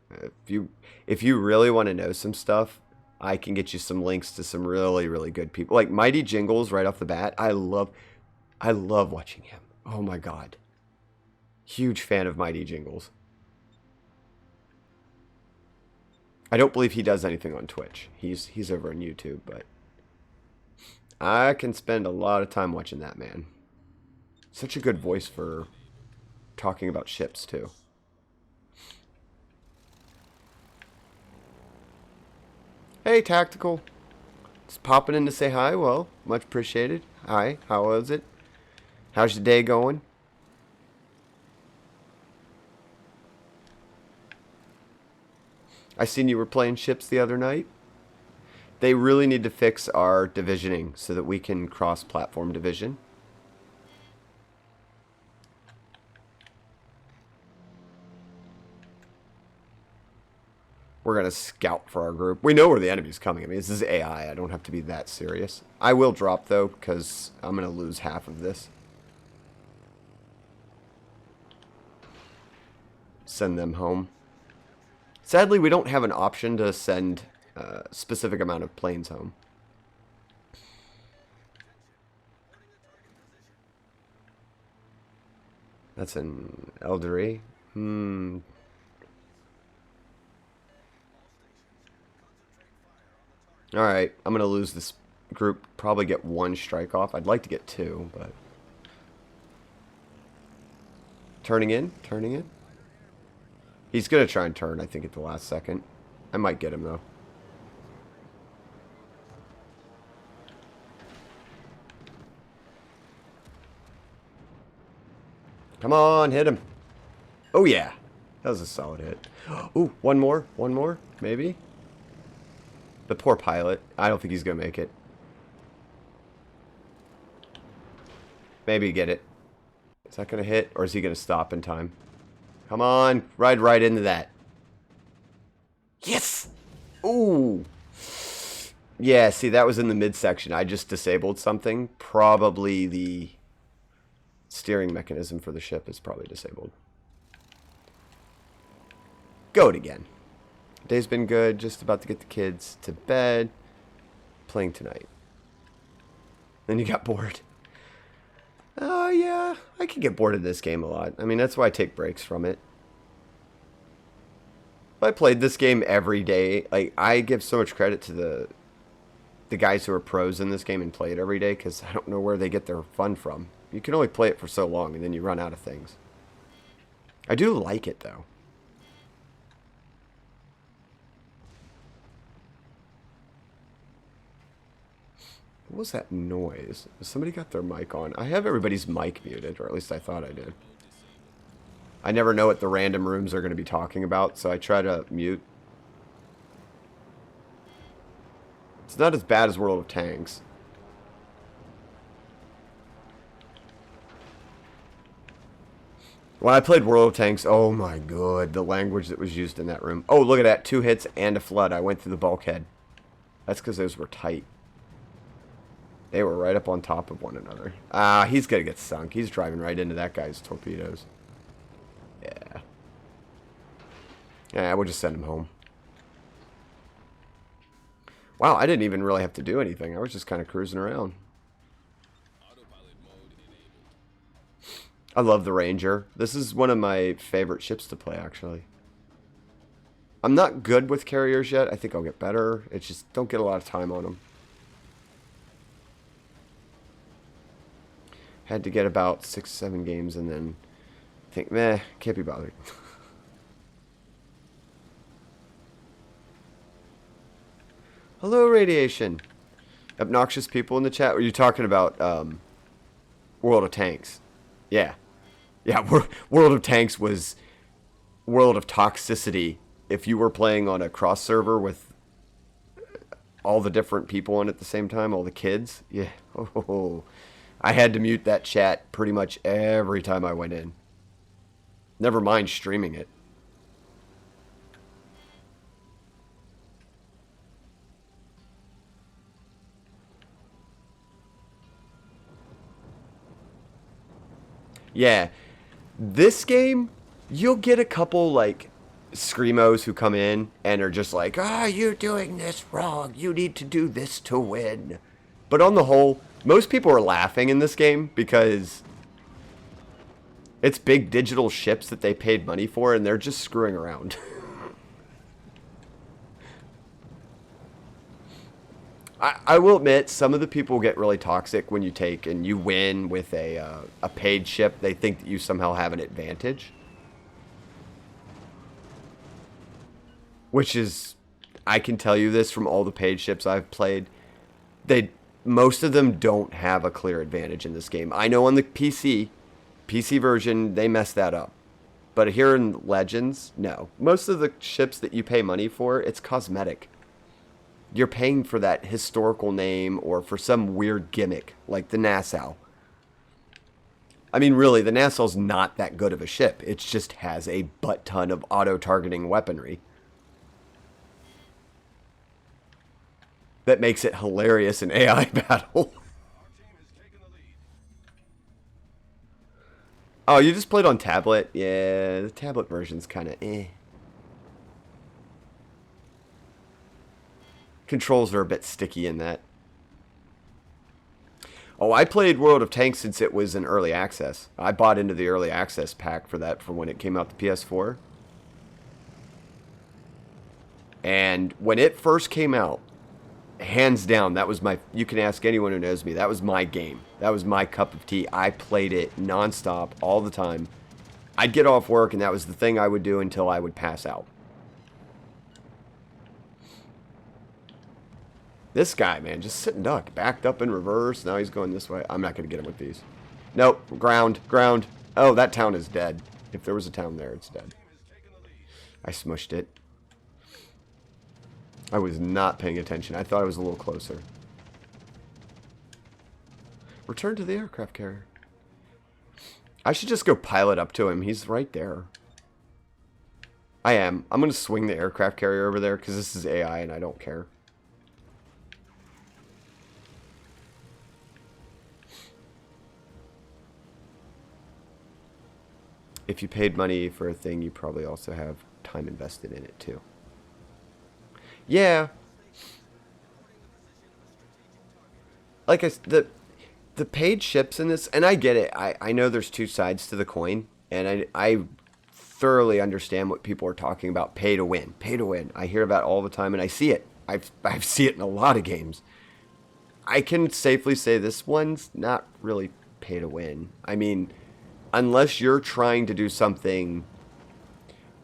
If you really want to know some stuff, I can get you some links to some really, really good people. Like Mighty Jingles right off the bat. I love watching him. Oh my God. Huge fan of Mighty Jingles. I don't believe he does anything on Twitch. He's over on YouTube, but I can spend a lot of time watching that man. Such a good voice for talking about ships too. Hey, Tactical. Just popping in to say hi. Well, much appreciated. Hi, how was it? How's your day going? I seen you were playing ships the other night. They really need to fix our divisioning so that we can cross-platform division. We're going to scout for our group. We know where the enemy's coming. I mean, this is AI. I don't have to be that serious. I will drop, though, because I'm going to lose half of this. Send them home. Sadly, we don't have an option to send a specific amount of planes home. That's an Eldery. Alright, I'm going to lose this group. Probably get one strike off. I'd like to get two, but... Turning in. He's going to try and turn, I think, at the last second. I might get him, though. Come on, hit him. Oh, yeah. That was a solid hit. Ooh, one more, maybe. The poor pilot. I don't think he's going to make it. Maybe get it. Is that going to hit, or is he going to stop in time? Come on, ride right into that. Yes! Ooh. Yeah, see, that was in the midsection. I just disabled something. Probably the steering mechanism for the ship is probably disabled. Go it again. Day's been good. Just about to get the kids to bed. Playing tonight. Then you got bored. Oh, yeah. I can get bored of this game a lot. I mean, that's why I take breaks from it. If I played this game every day, like, I give so much credit to the guys who are pros in this game and play it every day, because I don't know where they get their fun from. You can only play it for so long, and then you run out of things. I do like it, though. What was that noise? Somebody got their mic on. I have everybody's mic muted, or at least I thought I did. I never know what the random rooms are going to be talking about, so I try to mute. It's not as bad as World of Tanks. When I played World of Tanks, oh my god, the language that was used in that room. Oh, look at that. 2 hits and a flood. I went through the bulkhead. That's because those were tight. They were right up on top of one another. Ah, he's going to get sunk. He's driving right into that guy's torpedoes. Yeah. Yeah, we'll just send him home. Wow, I didn't even really have to do anything. I was just kind of cruising around. I love the Ranger. This is one of my favorite ships to play, actually. I'm not good with carriers yet. I think I'll get better. It's just don't get a lot of time on them. Had to get about 6, 7 games and then think, meh, can't be bothered. Hello, Radiation. Obnoxious people in the chat. Were you talking about World of Tanks? Yeah. Yeah, World of Tanks was World of Toxicity. If you were playing on a cross server with all the different people on at the same time, all the kids, yeah. Oh, I had to mute that chat pretty much every time I went in. Never mind streaming it. Yeah. This game, you'll get a couple, like, screamos who come in and are just like, ah, you're doing this wrong. You need to do this to win. But on the whole, most people are laughing in this game because it's big digital ships that they paid money for and they're just screwing around. I will admit, some of the people get really toxic when you take and you win with a paid ship. They think that you somehow have an advantage. Which is, I can tell you this from all the paid ships I've played. Most of them don't have a clear advantage in this game. I know on the PC version, they messed that up. But here in Legends, no. Most of the ships that you pay money for, it's cosmetic. You're paying for that historical name or for some weird gimmick, like the Nassau. I mean, really, the Nassau's not that good of a ship. It just has a butt-ton of auto-targeting weaponry. That makes it hilarious in AI battle. Oh, you just played on tablet? Yeah, the tablet version's kind of eh. Controls are a bit sticky in that. Oh, I played World of Tanks since it was in early access. I bought into the early access pack for that for when it came out to PS4. And when it first came out, hands down, that was my... You can ask anyone who knows me. That was my game. That was my cup of tea. I played it nonstop all the time. I'd get off work, and that was the thing I would do until I would pass out. This guy, man, just sitting duck. Backed up in reverse. Now he's going this way. I'm not going to get him with these. Nope. Ground. Ground. Oh, that town is dead. If there was a town there, it's dead. I smushed it. I was not paying attention. I thought I was a little closer. Return to the aircraft carrier. I should just go pilot up to him. He's right there. I am. I'm going to swing the aircraft carrier over there because this is AI and I don't care. If you paid money for a thing, you probably also have time invested in it too. Yeah. Like the paid ships in this, and I get it. I know there's two sides to the coin, and I thoroughly understand what people are talking about. Pay to win. Pay to win. I hear about it all the time, and I see it. I see it in a lot of games. I can safely say this one's not really pay to win. I mean, unless you're trying to do something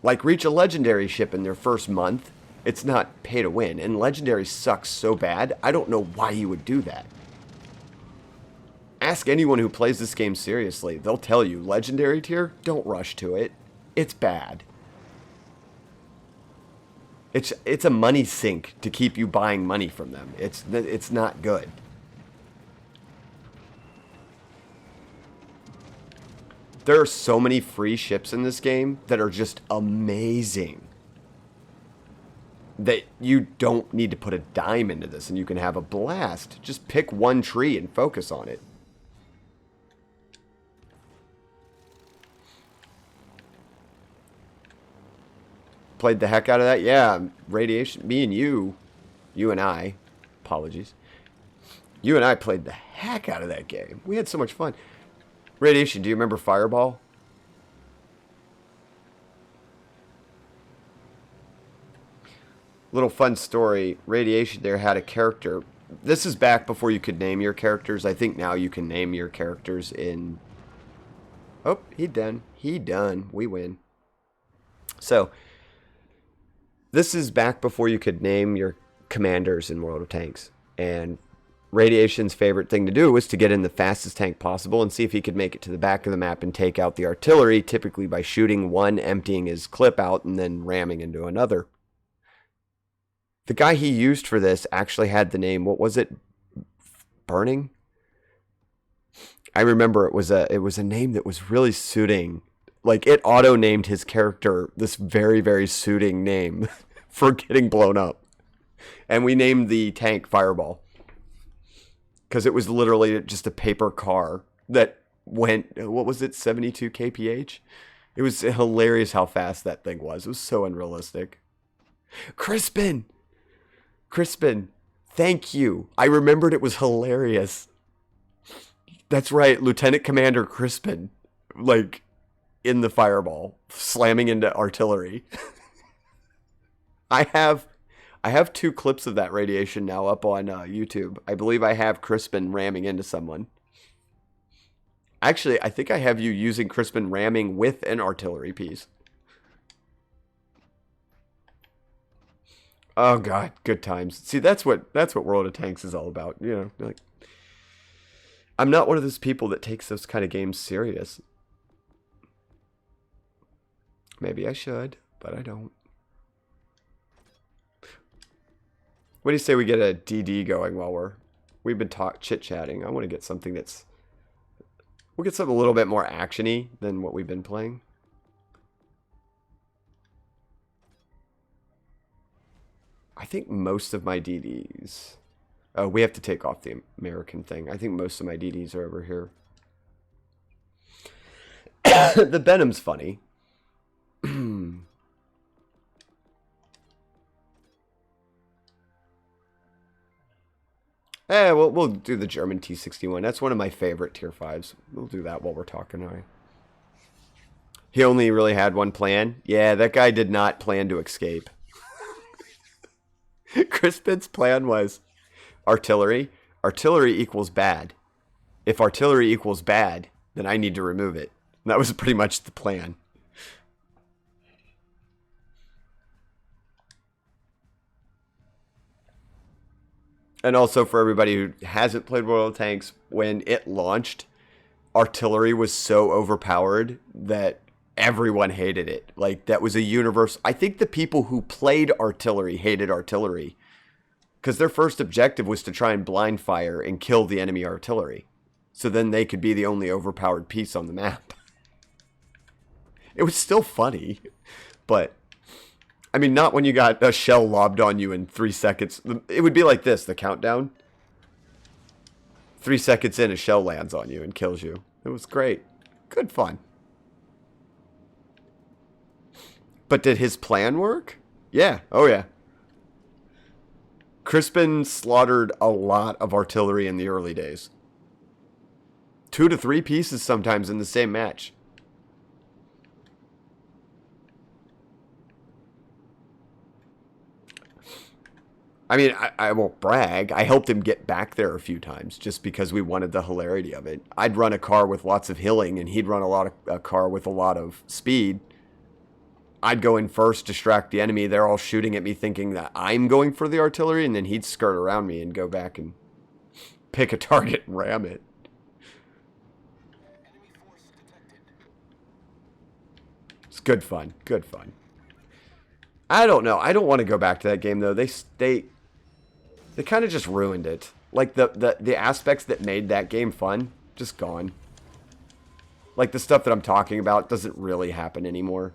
like reach a legendary ship in their first month, it's not pay to win. And legendary sucks so bad, I don't know why you would do that. ask anyone who plays this game seriously. They'll tell you, legendary tier, don't rush to it. It's bad. It's a money sink to keep you buying money from them. It's not good. There are so many free ships in this game that are just amazing. That you don't need to put a dime into this and you can have a blast. Just pick one tree and focus on it. Played the heck out of that? Yeah, Radiation. Me and you and I, apologies. You and I played the heck out of that game. We had so much fun. Radiation, do you remember Fireball? Little fun story. Radiation there had a character. This is back before you could name your characters. I think now you can name your characters in... Oh, he done. He done. We win. So... This is back before you could name your commanders in World of Tanks. And Radiation's favorite thing to do was to get in the fastest tank possible and see if he could make it to the back of the map and take out the artillery, typically by shooting one, emptying his clip out, and then ramming into another. The guy he used for this actually had the name, what was it? Burning? I remember it was a name that was really suiting. Like, it auto-named his character this very, very suiting name for getting blown up. And we named the tank Fireball. Because it was literally just a paper car that went, what was it, 72 kph? It was hilarious how fast that thing was. It was so unrealistic. Crispin, thank you. I remembered it was hilarious. That's right, Lieutenant Commander Crispin. Like... in the Fireball, slamming into artillery. I have 2 clips of that Radiation now up on YouTube. I believe I have Crispin ramming into someone. Actually, I think I have you using Crispin ramming with an artillery piece. Oh god, good times. See, that's what World of Tanks is all about. You know, like, I'm not one of those people that takes those kind of games serious. Maybe I should, but I don't. What do you say we get a DD going while we've been chit-chatting? I want to get something that's... We'll get something a little bit more action-y than what we've been playing. I think most of my DDs... Oh, we have to take off the American thing. I think most of my DDs are over here. The Benham's funny. We'll do the German T61. That's one of my favorite tier 5s. We'll do that while we're talking. All right. He only really had one plan. Yeah, that guy did not plan to escape. Crispin's plan was artillery. Artillery equals bad. If artillery equals bad, then I need to remove it. And that was pretty much the plan. And also for everybody who hasn't played World of Tanks, when it launched, artillery was so overpowered that everyone hated it. Like, that was a universe. I think the people who played artillery hated artillery because their first objective was to try and blind fire and kill the enemy artillery. So then they could be the only overpowered piece on the map. It was still funny, but... I mean, not when you got a shell lobbed on you in 3 seconds. It would be like this, the countdown. 3 seconds in, a shell lands on you and kills you. It was great. Good fun. But did his plan work? Yeah. Oh, yeah. Crispin slaughtered a lot of artillery in the early days. 2 to 3 pieces sometimes in the same match. I mean, I won't brag. I helped him get back there a few times just because we wanted the hilarity of it. I'd run a car with lots of healing, and he'd run a car with a lot of speed. I'd go in first, distract the enemy. They're all shooting at me thinking that I'm going for the artillery, and then he'd skirt around me and go back and pick a target and ram it. It's good fun. Good fun. I don't know. I don't want to go back to that game though. They kind of just ruined it. Like the aspects that made that game fun, just gone. Like the stuff that I'm talking about doesn't really happen anymore.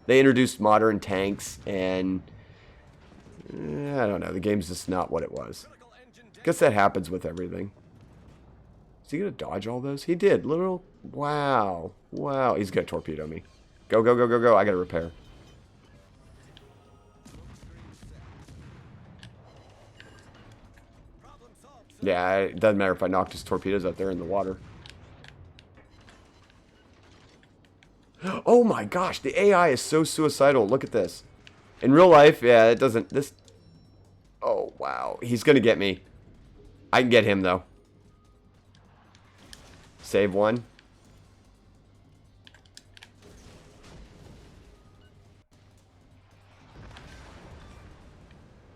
They introduced modern tanks and I don't know. The game's just not what it was. Guess that happens with everything. Is he gonna dodge all those? He did. Literal. Wow. Wow. He's gonna torpedo me. Go, go, go, go, go. I gotta repair. Yeah, it doesn't matter if I knocked his torpedoes out there in the water. Oh my gosh, the AI is so suicidal. Look at this. In real life, yeah, it doesn't... This... Oh, wow. He's gonna get me. I can get him, though. Save one.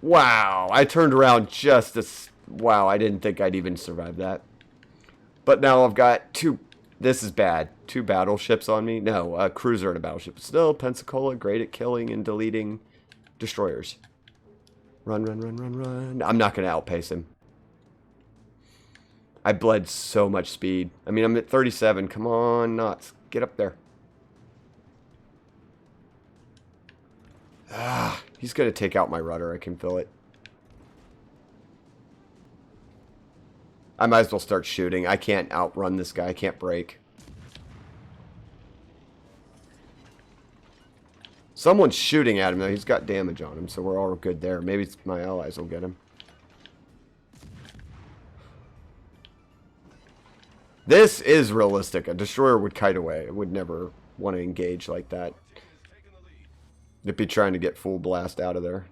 Wow, I turned around just as... Wow, I didn't think I'd even survive that. But now I've got two... This is bad. Two battleships on me. No, a cruiser and a battleship. Still, Pensacola, great at killing and deleting destroyers. Run, run, run, run, run. I'm not going to outpace him. I bled so much speed. I mean, I'm at 37. Come on, nuts. Get up there. Ah, he's going to take out my rudder. I can feel it. I might as well start shooting. I can't outrun this guy. I can't break. Someone's shooting at him, though. He's got damage on him, so we're all good there. Maybe my allies will get him. This is realistic. A destroyer would kite away. It would never want to engage like that. It'd be trying to get full blast out of there.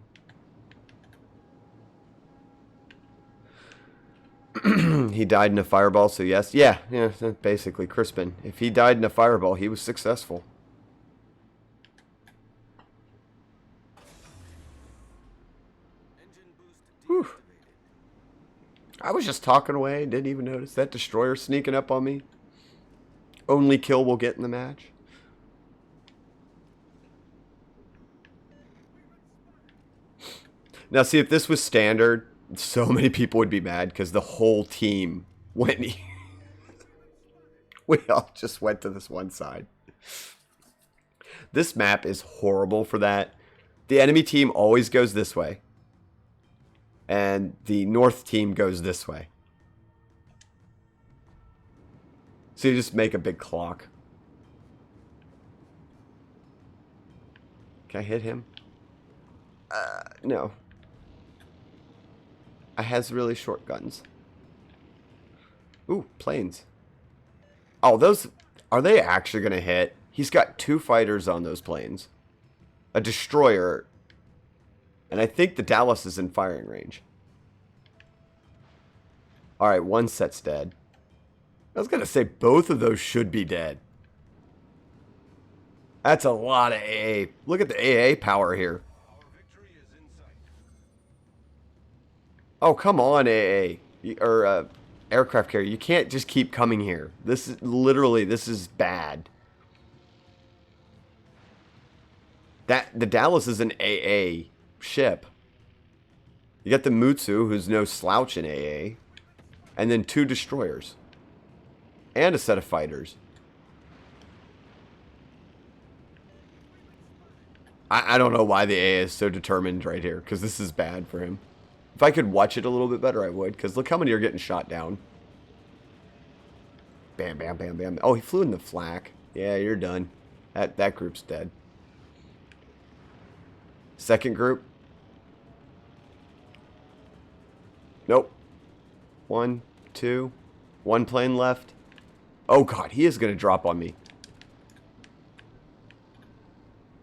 He died in a fireball, so yes. Yeah, basically Crispin. If he died in a fireball, he was successful. Whew. I was just talking away, didn't even notice that destroyer sneaking up on me. Only kill we'll get in the match. Now see, if this was standard, so many people would be mad because the whole team went. We all just went to this one side. This map is horrible for that. The enemy team always goes this way. And the north team goes this way. So you just make a big clock. Can I hit him? No. I has really short guns. Ooh, planes. Oh, those... Are they actually going to hit? He's got 2 fighters on those planes. A destroyer. And I think the Dallas is in firing range. Alright, one set's dead. I was going to say both of those should be dead. That's a lot of AA. Look at the AA power here. Oh, come on, AA. Or, aircraft carrier. You can't just keep coming here. This is, literally, this is bad. The Dallas is an AA ship. You got the Mutsu, who's no slouch in AA. And then 2 destroyers. And a set of fighters. I don't know why the AA is so determined right here, because this is bad for him. If I could watch it a little bit better, I would. Because look how many are getting shot down. Bam, bam, bam, bam. Oh, he flew in the flak. Yeah, you're done. That group's dead. Second group. Nope. 1, 2. 1 plane left. Oh, God. He is going to drop on me.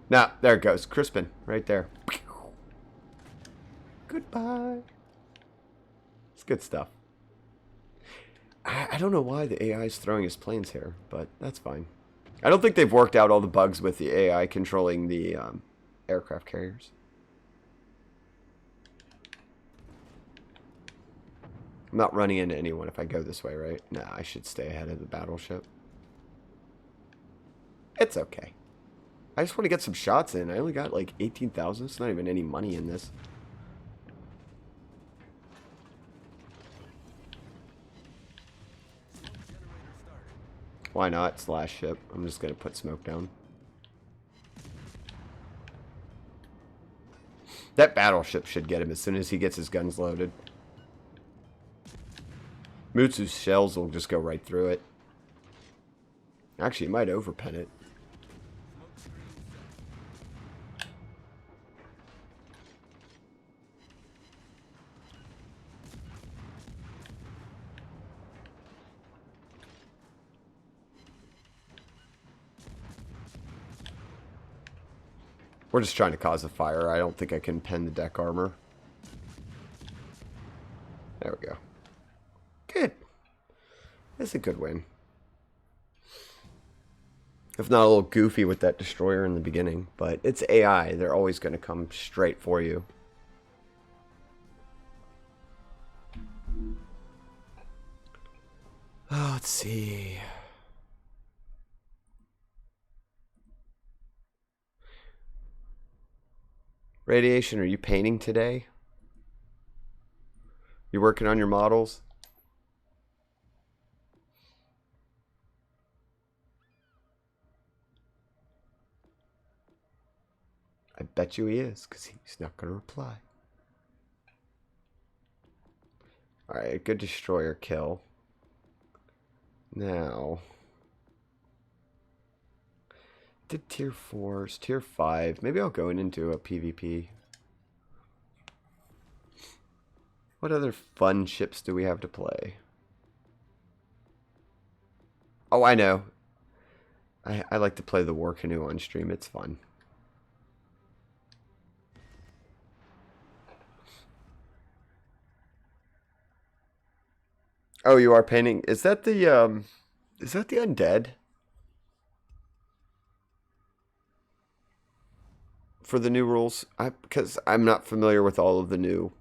Now, there it goes. Crispin. Right there. Goodbye. It's good stuff. I don't know why the AI is throwing his planes here, but that's fine. I don't think they've worked out all the bugs with the AI controlling the aircraft carriers. I'm not running into anyone if I go this way, right? Nah, I should stay ahead of the battleship. It's okay. I just want to get some shots in. I only got like 18,000. It's not even any money in this. Why not? It's the last ship. I'm just going to put smoke down. That battleship should get him as soon as he gets his guns loaded. Mutsu's shells will just go right through it. Actually, it might overpen it. We're just trying to cause a fire. I don't think I can pen the deck armor. There we go. Good. That's a good win. If not a little goofy with that destroyer in the beginning. But it's AI. They're always going to come straight for you. Oh, let's see. Radiation, are you painting today? You working on your models? I bet you he is, because he's not going to reply. Alright, good destroyer kill. Now... did tier 4s, tier 5. Maybe I'll go into a PvP. What other fun ships do we have to play? Oh, I know. I like to play the War Canoe on stream. It's fun. Oh, you are painting. Is that the undead? For the new rules? Because I'm not familiar with all of the new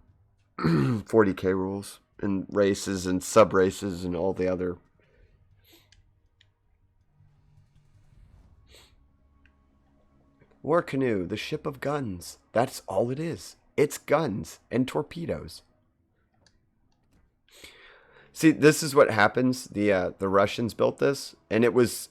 40k rules and races and sub races and all the other. War Canoe, the ship of guns. That's all it is. It's guns and torpedoes. See, this is what happens. The Russians built this, and it was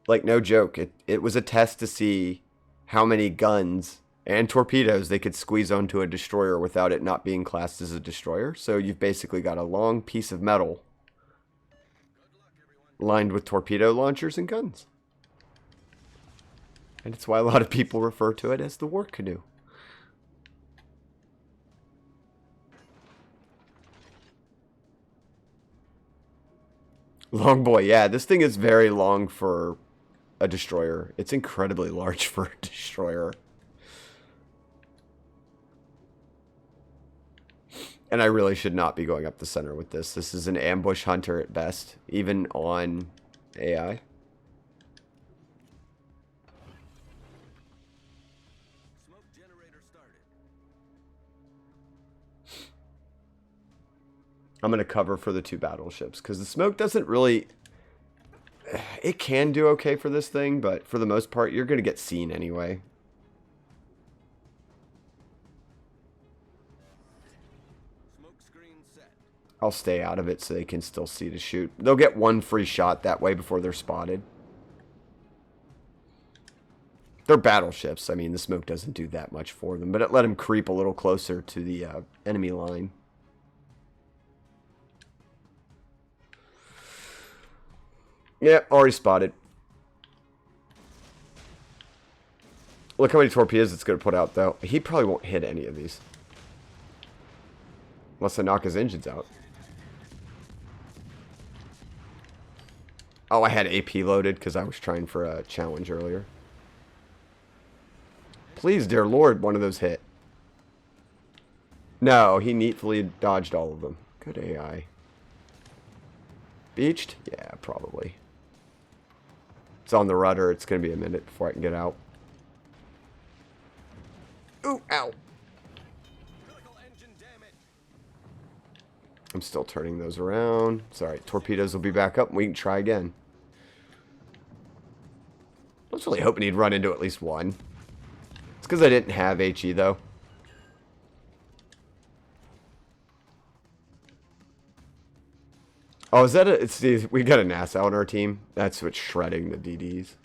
like no joke. It was a test to see how many guns and torpedoes they could squeeze onto a destroyer without it not being classed as a destroyer. So you've basically got a long piece of metal lined with torpedo launchers and guns. And it's why a lot of people refer to it as the War Canoe. Long boy, yeah, this thing is very long for a destroyer. It's incredibly large for a destroyer. And I really should not be going up the center with this. This is an ambush hunter at best, even on AI. Smoke generator started. I'm going to cover for the two battleships, because the smoke doesn't really... It can do okay for this thing, but for the most part, you're going to get seen anyway. I'll stay out of it so they can still see to shoot. They'll get one free shot that way before they're spotted. They're battleships. I mean, the smoke doesn't do that much for them, but it let them creep a little closer to the enemy line. Yeah, already spotted. Look how many torpedoes it's going to put out, though. He probably won't hit any of these. Unless I knock his engines out. Oh, I had AP loaded because I was trying for a challenge earlier. Please, dear Lord, one of those hit. No, he neatly dodged all of them. Good AI. Beached? Yeah, probably. It's on the rudder. It's going to be a minute before I can get out. Ooh, ow. I'm still turning those around. Sorry, torpedoes will be back up and we can try again. I was really hoping he'd run into at least one. It's because I didn't have HE, though. Oh, is that a... It's, we got a NASA on our team. That's what's shredding the DDs.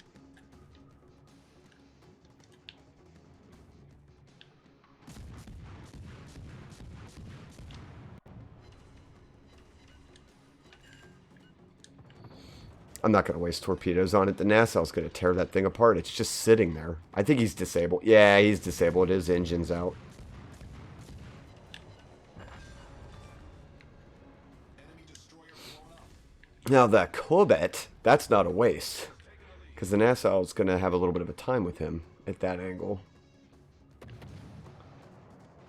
I'm not going to waste torpedoes on it. The NASA's going to tear that thing apart. It's just sitting there. I think he's disabled. Yeah, he's disabled. His engine's out. Now, the Corvette, that's not a waste. Because the NASA is going to have a little bit of a time with him at that angle.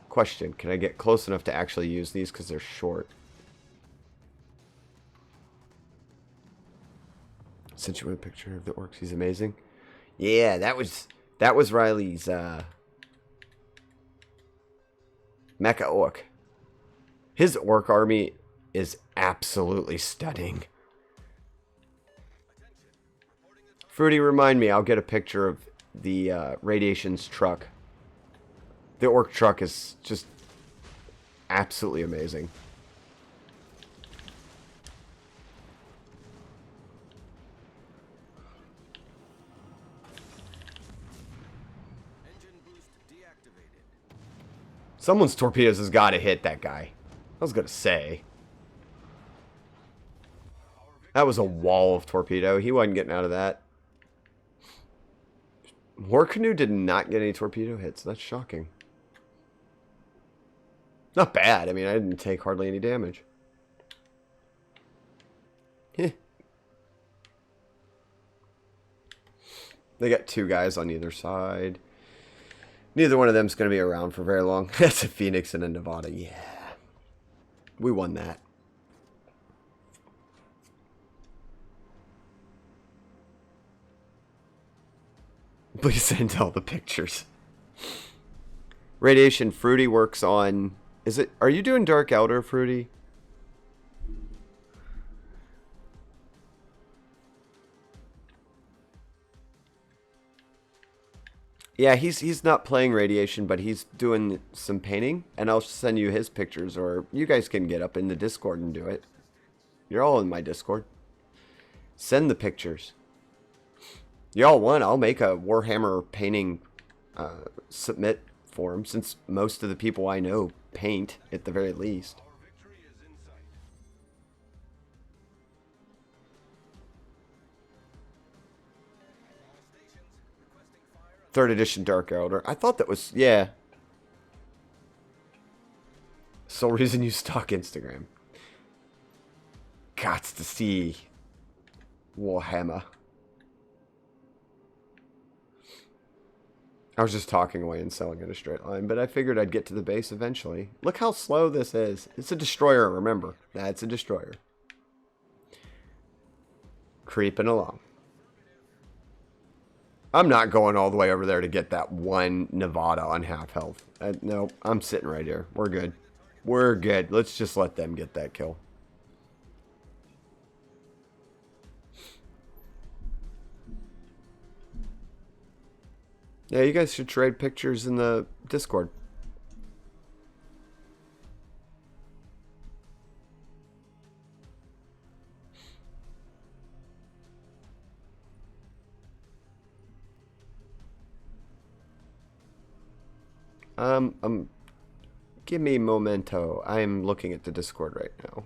Question, can I get close enough to actually use these because they're short? Sent you a picture of the orcs. He's amazing. Yeah, that was Riley's mecha orc. His orc army is absolutely stunning. Fruity, remind me. I'll get a picture of the Radiation's truck. The orc truck is just absolutely amazing. Someone's torpedoes has got to hit that guy. I was going to say. That was a wall of torpedo. He wasn't getting out of that. War Canoe did not get any torpedo hits. That's shocking. Not bad. I mean, I didn't take hardly any damage. Heh. They got two guys on either side. Neither one of them's going to be around for very long. That's a Phoenix and a Nevada. Yeah. We won that. Please send all the pictures. Radiation Fruity works on... Is it... Are you doing Dark Elder, Fruity? Yeah, he's not playing Radiation, but he's doing some painting, and I'll send you his pictures, or you guys can get up in the Discord and do it. You're all in my Discord. Send the pictures. Y'all want, I'll make a Warhammer painting submit form, since most of the people I know paint, at the very least. Third edition Dark Elder. I thought that was, yeah. Sole reason you stalk Instagram. Gots to see Warhammer. I was just talking away and selling in a straight line, but I figured I'd get to the base eventually. Look how slow this is. It's a destroyer, remember. That's a destroyer. Creeping along. I'm not going all the way over there to get that one Nevada on half health. No, I'm sitting right here. We're good. We're good. Let's just let them get that kill. Yeah, you guys should trade pictures in the Discord. Give me momento. I'm looking at the Discord right now.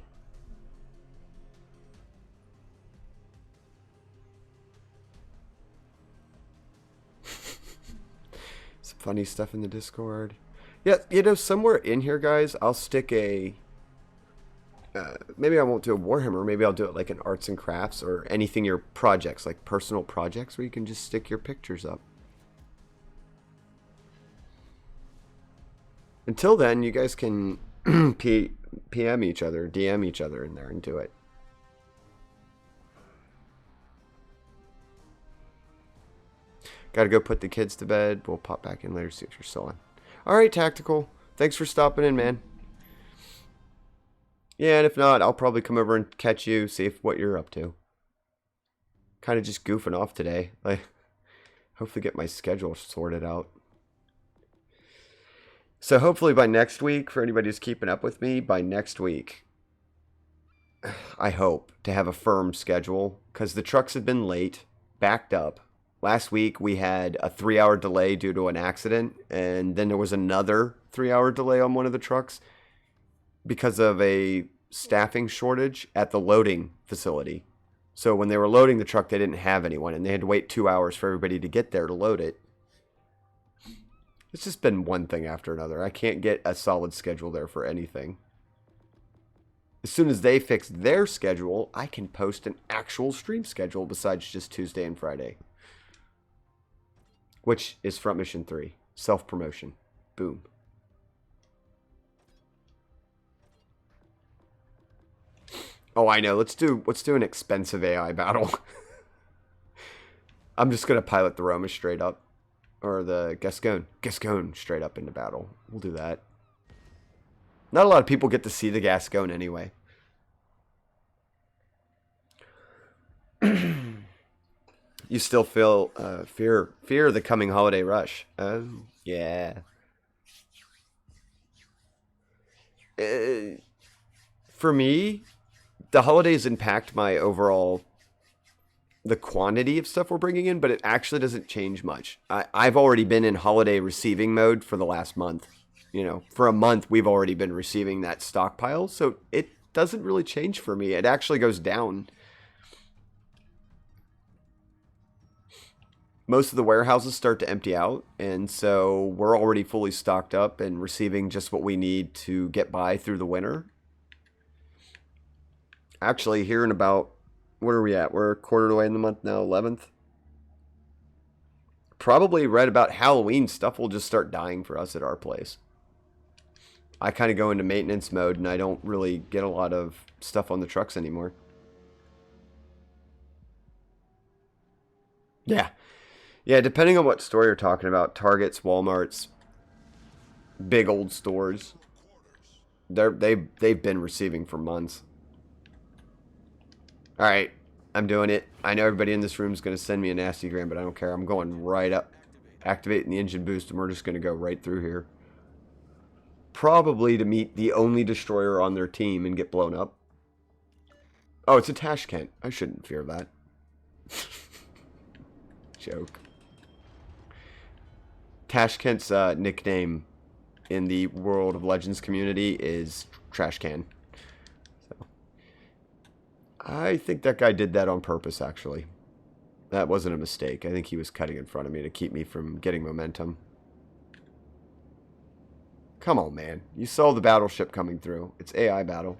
Some funny stuff in the Discord. Yeah, you know, somewhere in here, guys, I'll stick a... maybe I won't do a Warhammer. Maybe I'll do it like an arts and crafts or anything your projects, like personal projects where you can just stick your pictures up. Until then, you guys can PM each other, DM each other in there and do it. Gotta go put the kids to bed. We'll pop back in later, see if you're still on. Alright, Tactical. Thanks for stopping in, man. Yeah, and if not, I'll probably come over and catch you, see what you're up to. Kind of just goofing off today. Like, hopefully get my schedule sorted out. So hopefully by next week, for anybody who's keeping up with me, by next week, I hope to have a firm schedule, because the trucks have been late, backed up. Last week we had a 3-hour delay due to an accident, and then there was another 3-hour delay on one of the trucks because of a staffing shortage at the loading facility. So when they were loading the truck, they didn't have anyone, and they had to wait 2 hours for everybody to get there to load it. It's just been one thing after another. I can't get a solid schedule there for anything. As soon as they fix their schedule, I can post an actual stream schedule besides just Tuesday and Friday. Which is Front Mission 3. Self-promotion. Boom. Oh, I know. Let's do an expensive AI battle. I'm just going to pilot the Roma straight up. Or the Gascon straight up into battle. We'll do that. Not a lot of people get to see the Gascon anyway. You still feel fear of the coming holiday rush. Oh, yeah. For me, the holidays impact my overall, the quantity of stuff we're bringing in, but it actually doesn't change much. I've already been in holiday receiving mode for the last month. You know, for a month, we've already been receiving that stockpile, so it doesn't really change for me. It actually goes down. Most of the warehouses start to empty out, and so we're already fully stocked up and receiving just what we need to get by through the winter. Actually, here in about, what are we at? We're a quarter of the way in the month now, 11th. Probably right about Halloween, stuff will just start dying for us at our place. I kind of go into maintenance mode, and I don't really get a lot of stuff on the trucks anymore. Yeah. Yeah, depending on what store you're talking about, Targets, Walmarts, big old stores, they've been receiving for months. Alright, I'm doing it. I know everybody in this room is going to send me a nasty gram, but I don't care. I'm going right up, activating the engine boost, and we're just going to go right through here. Probably to meet the only destroyer on their team and get blown up. Oh, it's a Tashkent. I shouldn't fear that. Joke. Tashkent's nickname in the World of Legends community is Trash Can. So, I think that guy did that on purpose, actually. That wasn't a mistake. I think he was cutting in front of me to keep me from getting momentum. Come on, man. You saw the battleship coming through. It's AI battle.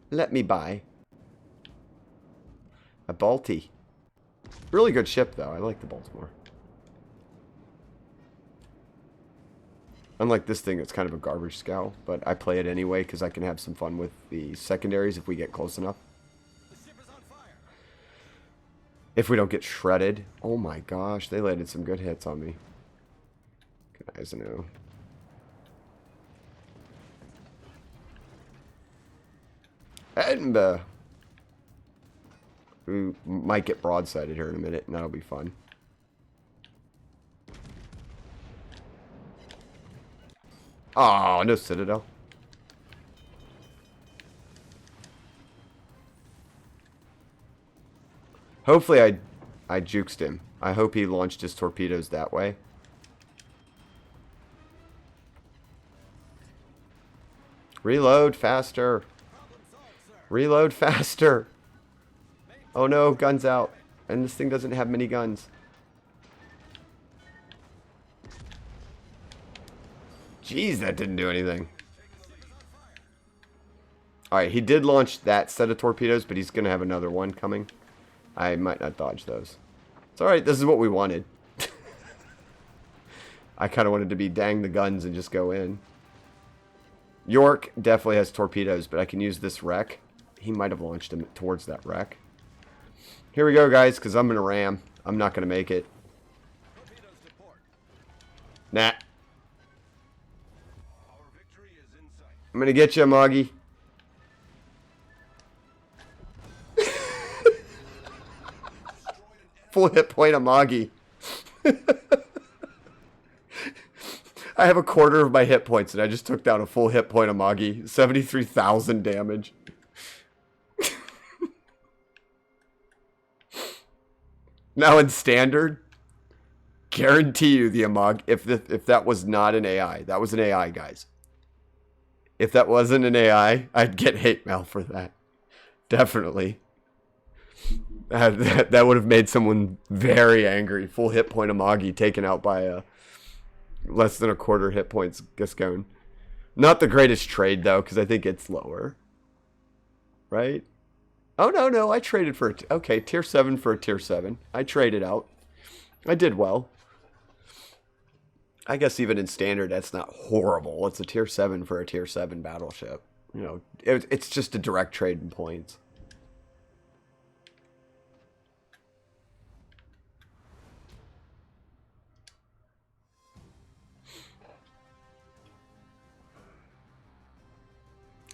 Let me buy a Balti. Really good ship, though. I like the Baltimore. Unlike this thing, it's kind of a garbage scow, but I play it anyway because I can have some fun with the secondaries if we get close enough. If we don't get shredded. Oh my gosh, they landed some good hits on me. Guys, I know. And we might get broadsided here in a minute, and that'll be fun. Oh, no Citadel. Hopefully I juked him. I hope he launched his torpedoes that way. Reload faster. Reload faster. Oh no, guns out. And this thing doesn't have many guns. Jeez, that didn't do anything. Alright, he did launch that set of torpedoes, but he's going to have another one coming. I might not dodge those. It's alright, this is what we wanted. I kind of wanted to be dang the guns and just go in. York definitely has torpedoes, but I can use this wreck. He might have launched them towards that wreck. Here we go, guys, because I'm going to ram. I'm not going to make it. Nah. I'm going to get you, Moggy. Full hit point Amagi. I have a quarter of my hit points, and I just took down a full hit point Amagi. 73,000 damage. Now in standard, guarantee you the Amagi, if that was not an AI, that was an AI, guys. If that wasn't an AI, I'd get hate mail for that. Definitely. That would have made someone very angry. Full hit point Amagi taken out by a less than a quarter hit points Giscone. Not the greatest trade, though, because I think it's lower. Right? Oh, no. I traded for okay, tier 7 for a tier 7. I traded out. I did well. I guess even in standard, that's not horrible. It's a tier 7 for a tier 7 battleship. You know, it's just a direct trade in points.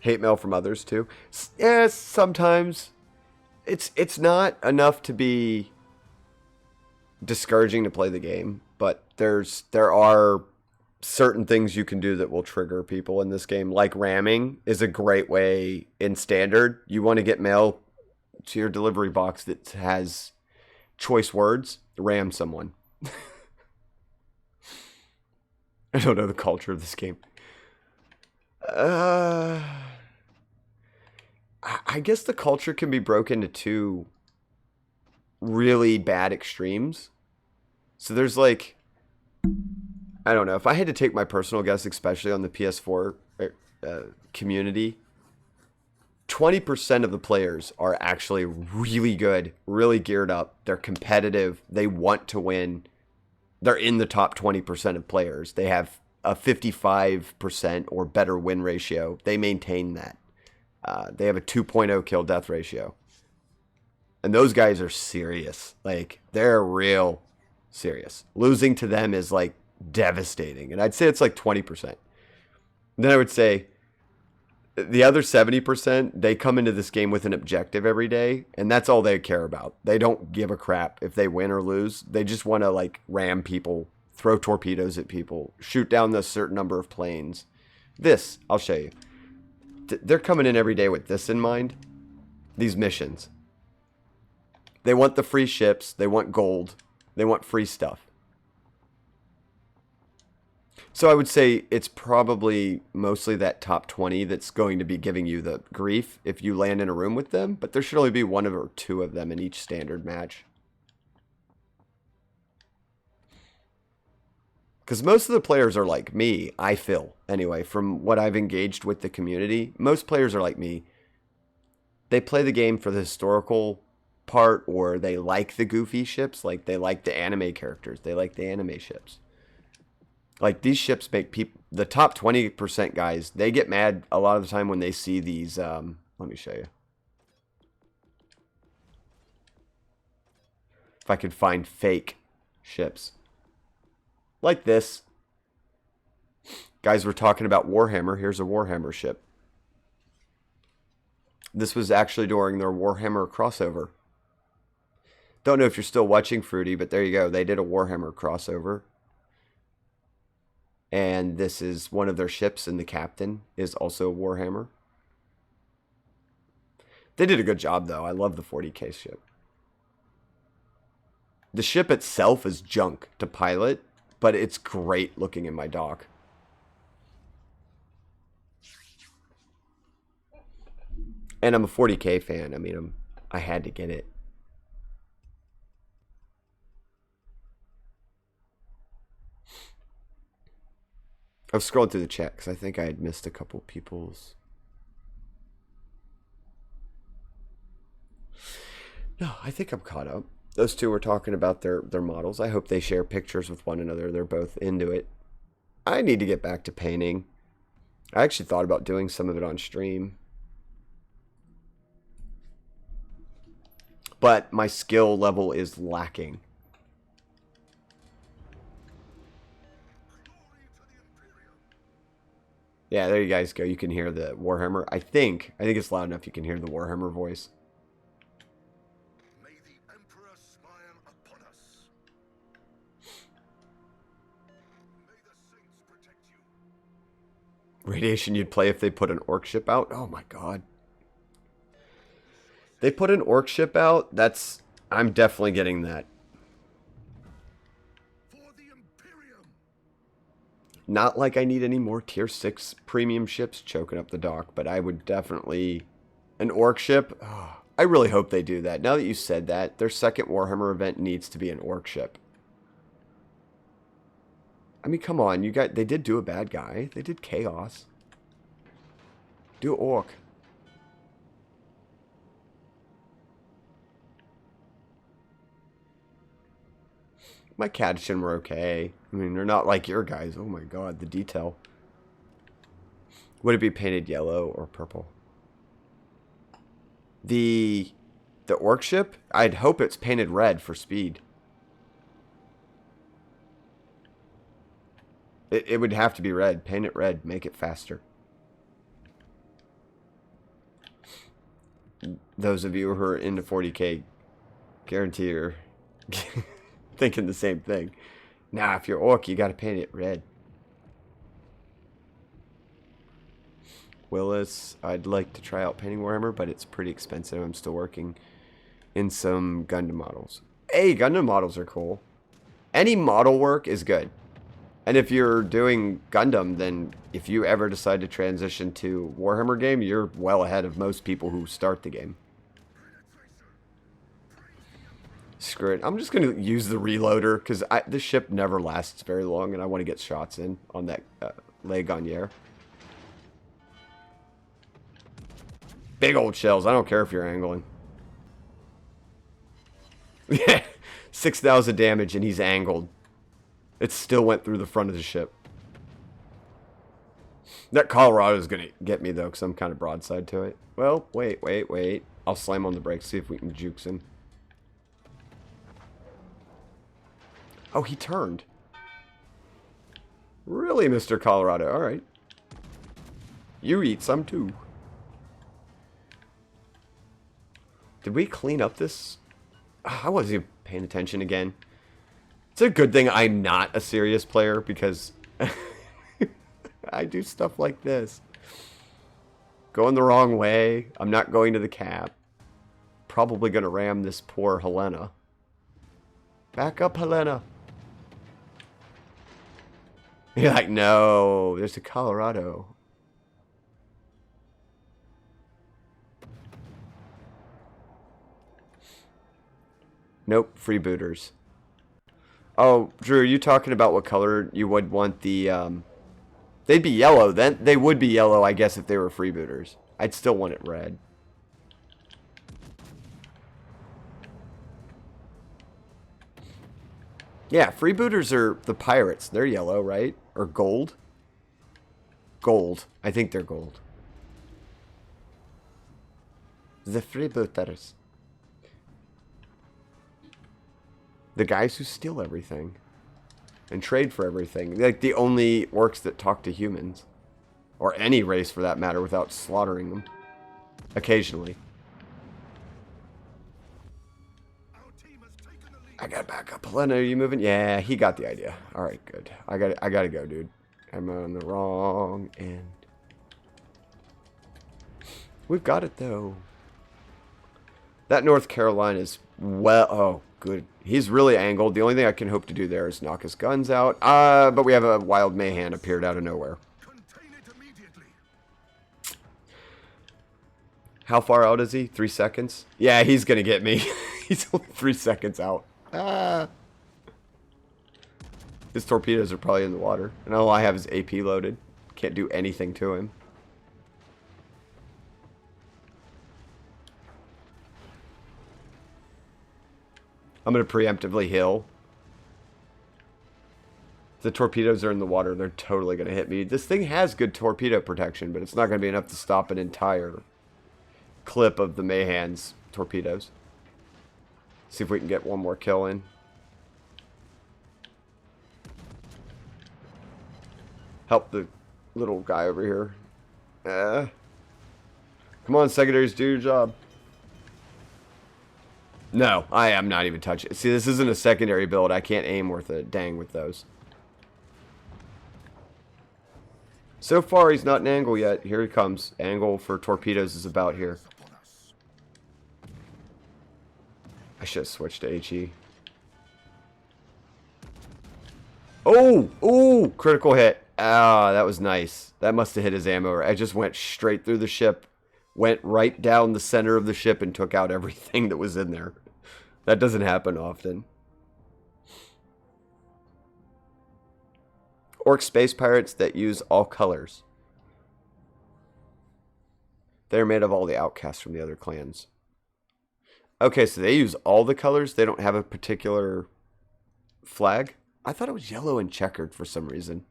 Hate mail from others too. Yes, sometimes. It's not enough to be discouraging to play the game, but there are certain things you can do that will trigger people in this game. Like ramming is a great way in standard. You want to get mail to your delivery box that has choice words, ram someone. I don't know the culture of this game. I guess the culture can be broken into two really bad extremes. So there's like, I don't know, if I had to take my personal guess, especially on the PS4 community, 20% of the players are actually really good, really geared up. They're competitive. They want to win. They're in the top 20% of players. They have a 55% or better win ratio. They maintain that. They have a 2.0 kill death ratio. And those guys are serious. Like, they're real serious. Losing to them is, like, devastating. And I'd say it's like 20%. Then I would say the other 70%, they come into this game with an objective every day. And that's all they care about. They don't give a crap if they win or lose. They just want to, like, ram people, throw torpedoes at people, shoot down a certain number of planes. This, I'll show you. They're coming in every day with this in mind. These missions. They want the free ships. They want gold. They want free stuff. So I would say it's probably mostly that top 20 that's going to be giving you the grief if you land in a room with them. But there should only be one or two of them in each standard match. Because most of the players are like me, I feel, anyway, from what I've engaged with the community. Most players are like me. They play the game for the historical part, or they like the goofy ships, like they like the anime characters. They like the anime ships. Like, these ships make people, the top 20% guys, they get mad a lot of the time when they see these, let me show you. If I could find fake ships. Like this. Guys, we're talking about Warhammer. Here's a Warhammer ship. This was actually during their Warhammer crossover. Don't know if you're still watching, Fruity, but there you go. They did a Warhammer crossover. And this is one of their ships, and the captain is also a Warhammer. They did a good job, though. I love the 40k ship. The ship itself is junk to pilot, but it's great looking in my dock. And I'm a 40k fan. I mean, I had to get it. I was scrolling through the chat because I think I had missed a couple people's. No, I think I'm caught up. Those two were talking about their models. I hope they share pictures with one another. They're both into it. I need to get back to painting. I actually thought about doing some of it on stream. But my skill level is lacking. Yeah, there you guys go. You can hear the Warhammer. I think it's loud enough you can hear the Warhammer voice. Radiation you'd play if they put an orc ship out? Oh my god. They put an orc ship out? I'm definitely getting that. Not like I need any more tier 6 premium ships choking up the dock, but I would definitely... An orc ship? Oh, I really hope they do that. Now that you said that, their second Warhammer event needs to be an orc ship. I mean, come on, they did do a bad guy. They did chaos. Do orc. My Cadshin were okay. I mean, they're not like your guys. Oh my god, the detail. Would it be painted yellow or purple? The orc ship? I'd hope it's painted red for speed. It would have to be red. Paint it red. Make it faster. Those of you who are into 40k, guarantee you're thinking the same thing. Nah, if you're orc, you gotta paint it red. Willis, I'd like to try out painting Warhammer, but it's pretty expensive. I'm still working in some Gundam models. Hey, Gundam models are cool. Any model work is good. And if you're doing Gundam, then if you ever decide to transition to Warhammer game, you're well ahead of most people who start the game. Screw it. I'm just going to use the reloader because this ship never lasts very long and I want to get shots in on that Legonier. Big old shells. I don't care if you're angling. Yeah, 6,000 damage and he's angled. It still went through the front of the ship. That Colorado's going to get me, though, because I'm kind of broadside to it. Well, wait. I'll slam on the brakes, see if we can jukes him. Oh, he turned. Really, Mr. Colorado? All right. You eat some, too. Did we clean up this? I wasn't even paying attention again. It's a good thing I'm not a serious player because I do stuff like this. Going the wrong way. I'm not going to the cap. Probably going to ram this poor Helena. Back up, Helena. You're like, no, there's a Colorado. Nope, freebooters. Oh, Drew, are you talking about what color you would want the, they'd be yellow. Then they would be yellow, I guess, if they were freebooters. I'd still want it red. Yeah, freebooters are the pirates. They're yellow, right? Or gold? Gold. I think they're gold. The freebooters. The guys who steal everything. And trade for everything. Like the only orcs that talk to humans. Or any race for that matter without slaughtering them. Occasionally. I gotta back up. Helena, are you moving? Yeah, he got the idea. Alright, good. I gotta go, dude. I'm on the wrong end. We've got it, though. That North Carolina is well... Oh, good. He's really angled. The only thing I can hope to do there is knock his guns out. But we have a wild Mayhan appeared out of nowhere. How far out is he? 3 seconds? Yeah, he's gonna get me. He's only 3 seconds out. His torpedoes are probably in the water. And all I have is AP loaded. Can't do anything to him. I'm going to preemptively heal. If the torpedoes are in the water, they're totally going to hit me. This thing has good torpedo protection, but it's not going to be enough to stop an entire clip of the Mayhan's torpedoes. See if we can get one more kill in. Help the little guy over here. Come on, secondaries, do your job. No, I am not even touching it. See, this isn't a secondary build. I can't aim worth a dang with those. So far, he's not an angle yet. Here he comes. Angle for torpedoes is about here. I should have switched to HE. Oh! Ooh! Critical hit. Ah, that was nice. That must have hit his ammo. I just went straight through the ship, went right down the center of the ship, and took out everything that was in there. That doesn't happen often. Orc space pirates that use all colors. They're made of all the outcasts from the other clans. Okay, so they use all the colors. They don't have a particular flag. I thought it was yellow and checkered for some reason.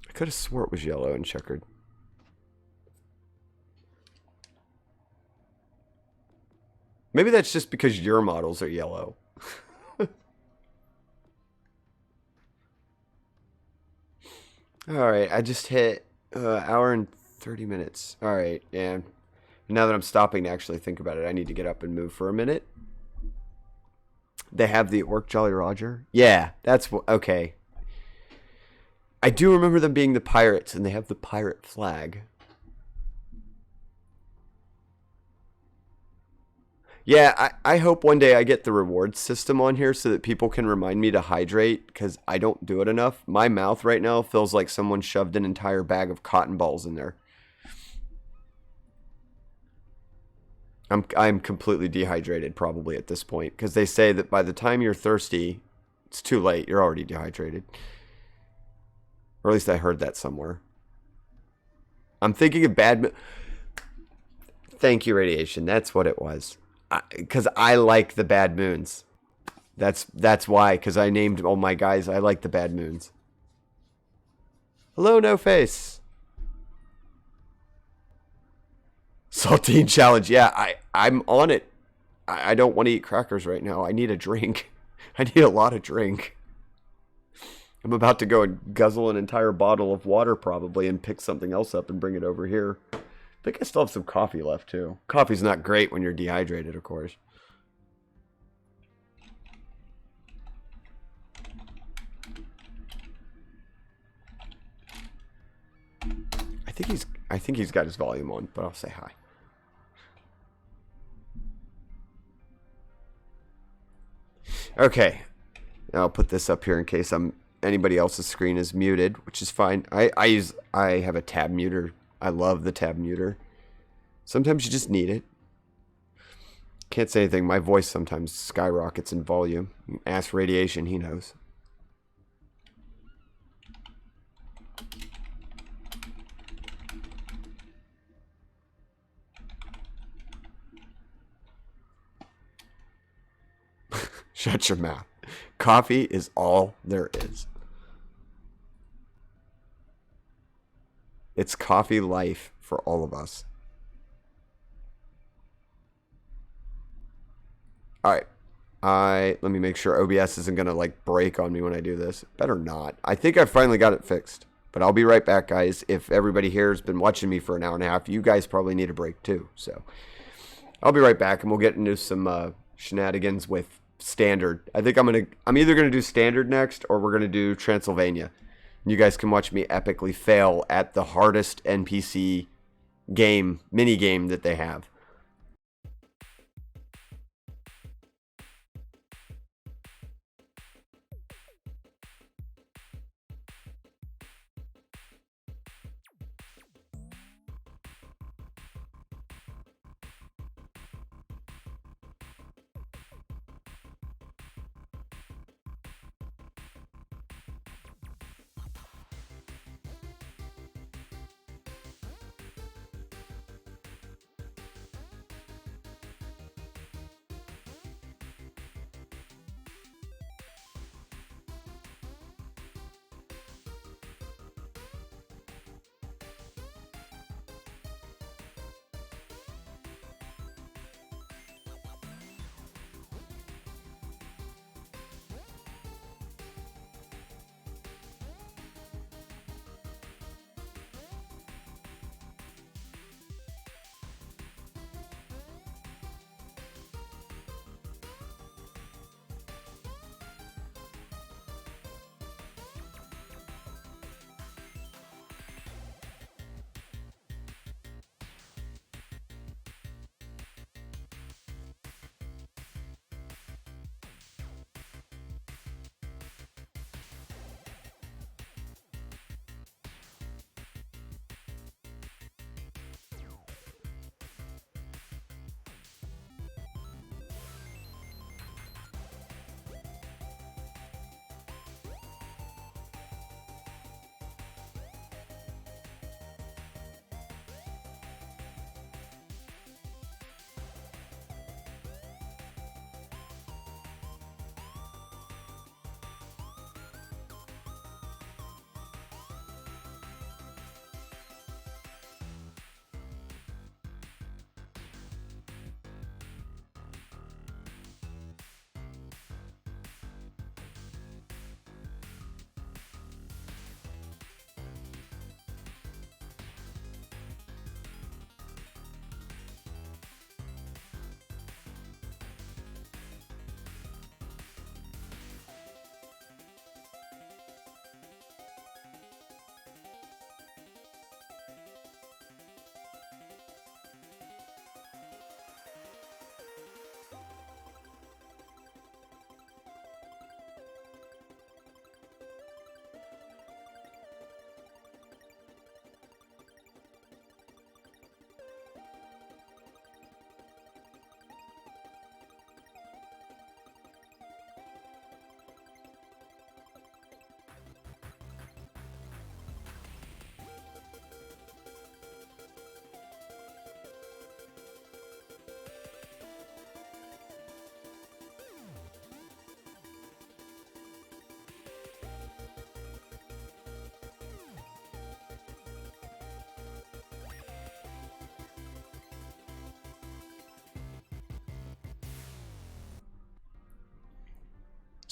I could have swore it was yellow and checkered. Maybe that's just because your models are yellow. Alright, I just hit hour and 30 minutes. Alright, yeah. Now that I'm stopping to actually think about it, I need to get up and move for a minute. They have the Orc Jolly Roger? Yeah, that's what... Okay. I do remember them being the pirates, and they have the pirate flag. Yeah, I hope one day I get the reward system on here so that people can remind me to hydrate, because I don't do it enough. My mouth right now feels like someone shoved an entire bag of cotton balls in there. I'm completely dehydrated probably at this point, because they say that by the time you're thirsty, it's too late. You're already dehydrated. Or at least I heard that somewhere. I'm thinking of bad... Thank you, Radiation. That's what it was. Because I like the bad moons. That's why, because I named all my guys. I like the bad moons. Hello, No Face. Saltine challenge. Yeah, I'm on it. I don't want to eat crackers right now. I need a drink. I need a lot of drink. I'm about to go and guzzle an entire bottle of water probably and pick something else up and bring it over here. I think I still have some coffee left too. Coffee's not great when you're dehydrated, of course. I think he's got his volume on, but I'll say hi. Okay. Now I'll put this up here in case anybody else's screen is muted, which is fine. I have a tab muter. I love the tab muter. Sometimes you just need it. Can't say anything. My voice sometimes skyrockets in volume. Ask Radiation, he knows. Shut your mouth. Coffee is all there is. It's coffee life for all of us. Alright. Let me make sure OBS isn't going to like break on me when I do this. Better not. I think I finally got it fixed. But I'll be right back, guys. If everybody here has been watching me for an hour and a half, you guys probably need a break too. So I'll be right back and we'll get into some shenanigans with standard. I think I'm either gonna do standard next or we're gonna do Transylvania. And you guys can watch me epically fail at the hardest NPC mini game that they have.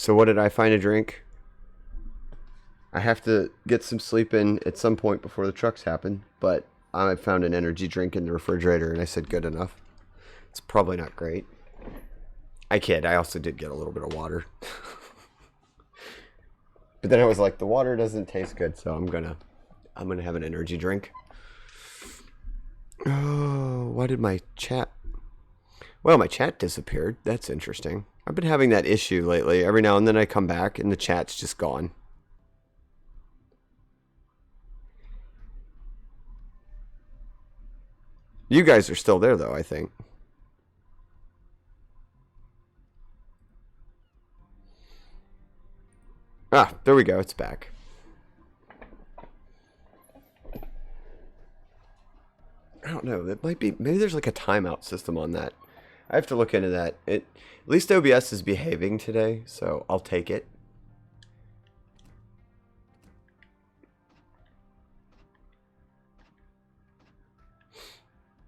So what did I find a drink? I have to get some sleep in at some point before the trucks happen, but I found an energy drink in the refrigerator, and I said good enough. It's probably not great. I kid. I also did get a little bit of water. But then I was like, the water doesn't taste good, so I'm gonna have an energy drink. Oh, why did my chat... Well, my chat disappeared. That's interesting. I've been having that issue lately. Every now and then I come back and the chat's just gone. You guys are still there, though, I think. Ah, there we go. It's back. I don't know. It might be... Maybe there's like a timeout system on that. I have to look into that. At least OBS is behaving today, so I'll take it.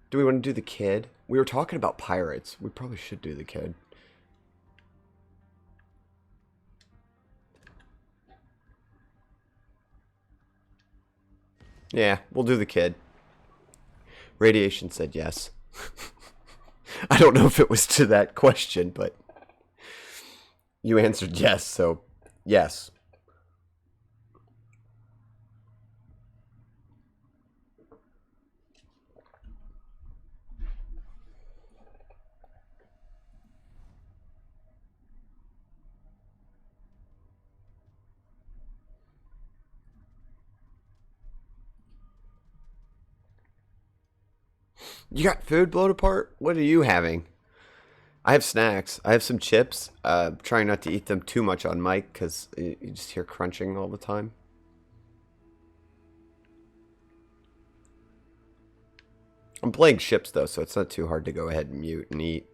Do we want to do the kid? We were talking about pirates. We probably should do the kid. Yeah, we'll do the kid. Radiation said yes. I don't know if it was to that question, but you answered yes, so yes. You got food blown apart? What are you having? I have snacks. I have some chips. Trying not to eat them too much on mic because you just hear crunching all the time. I'm playing ships though, so it's not too hard to go ahead and mute and eat.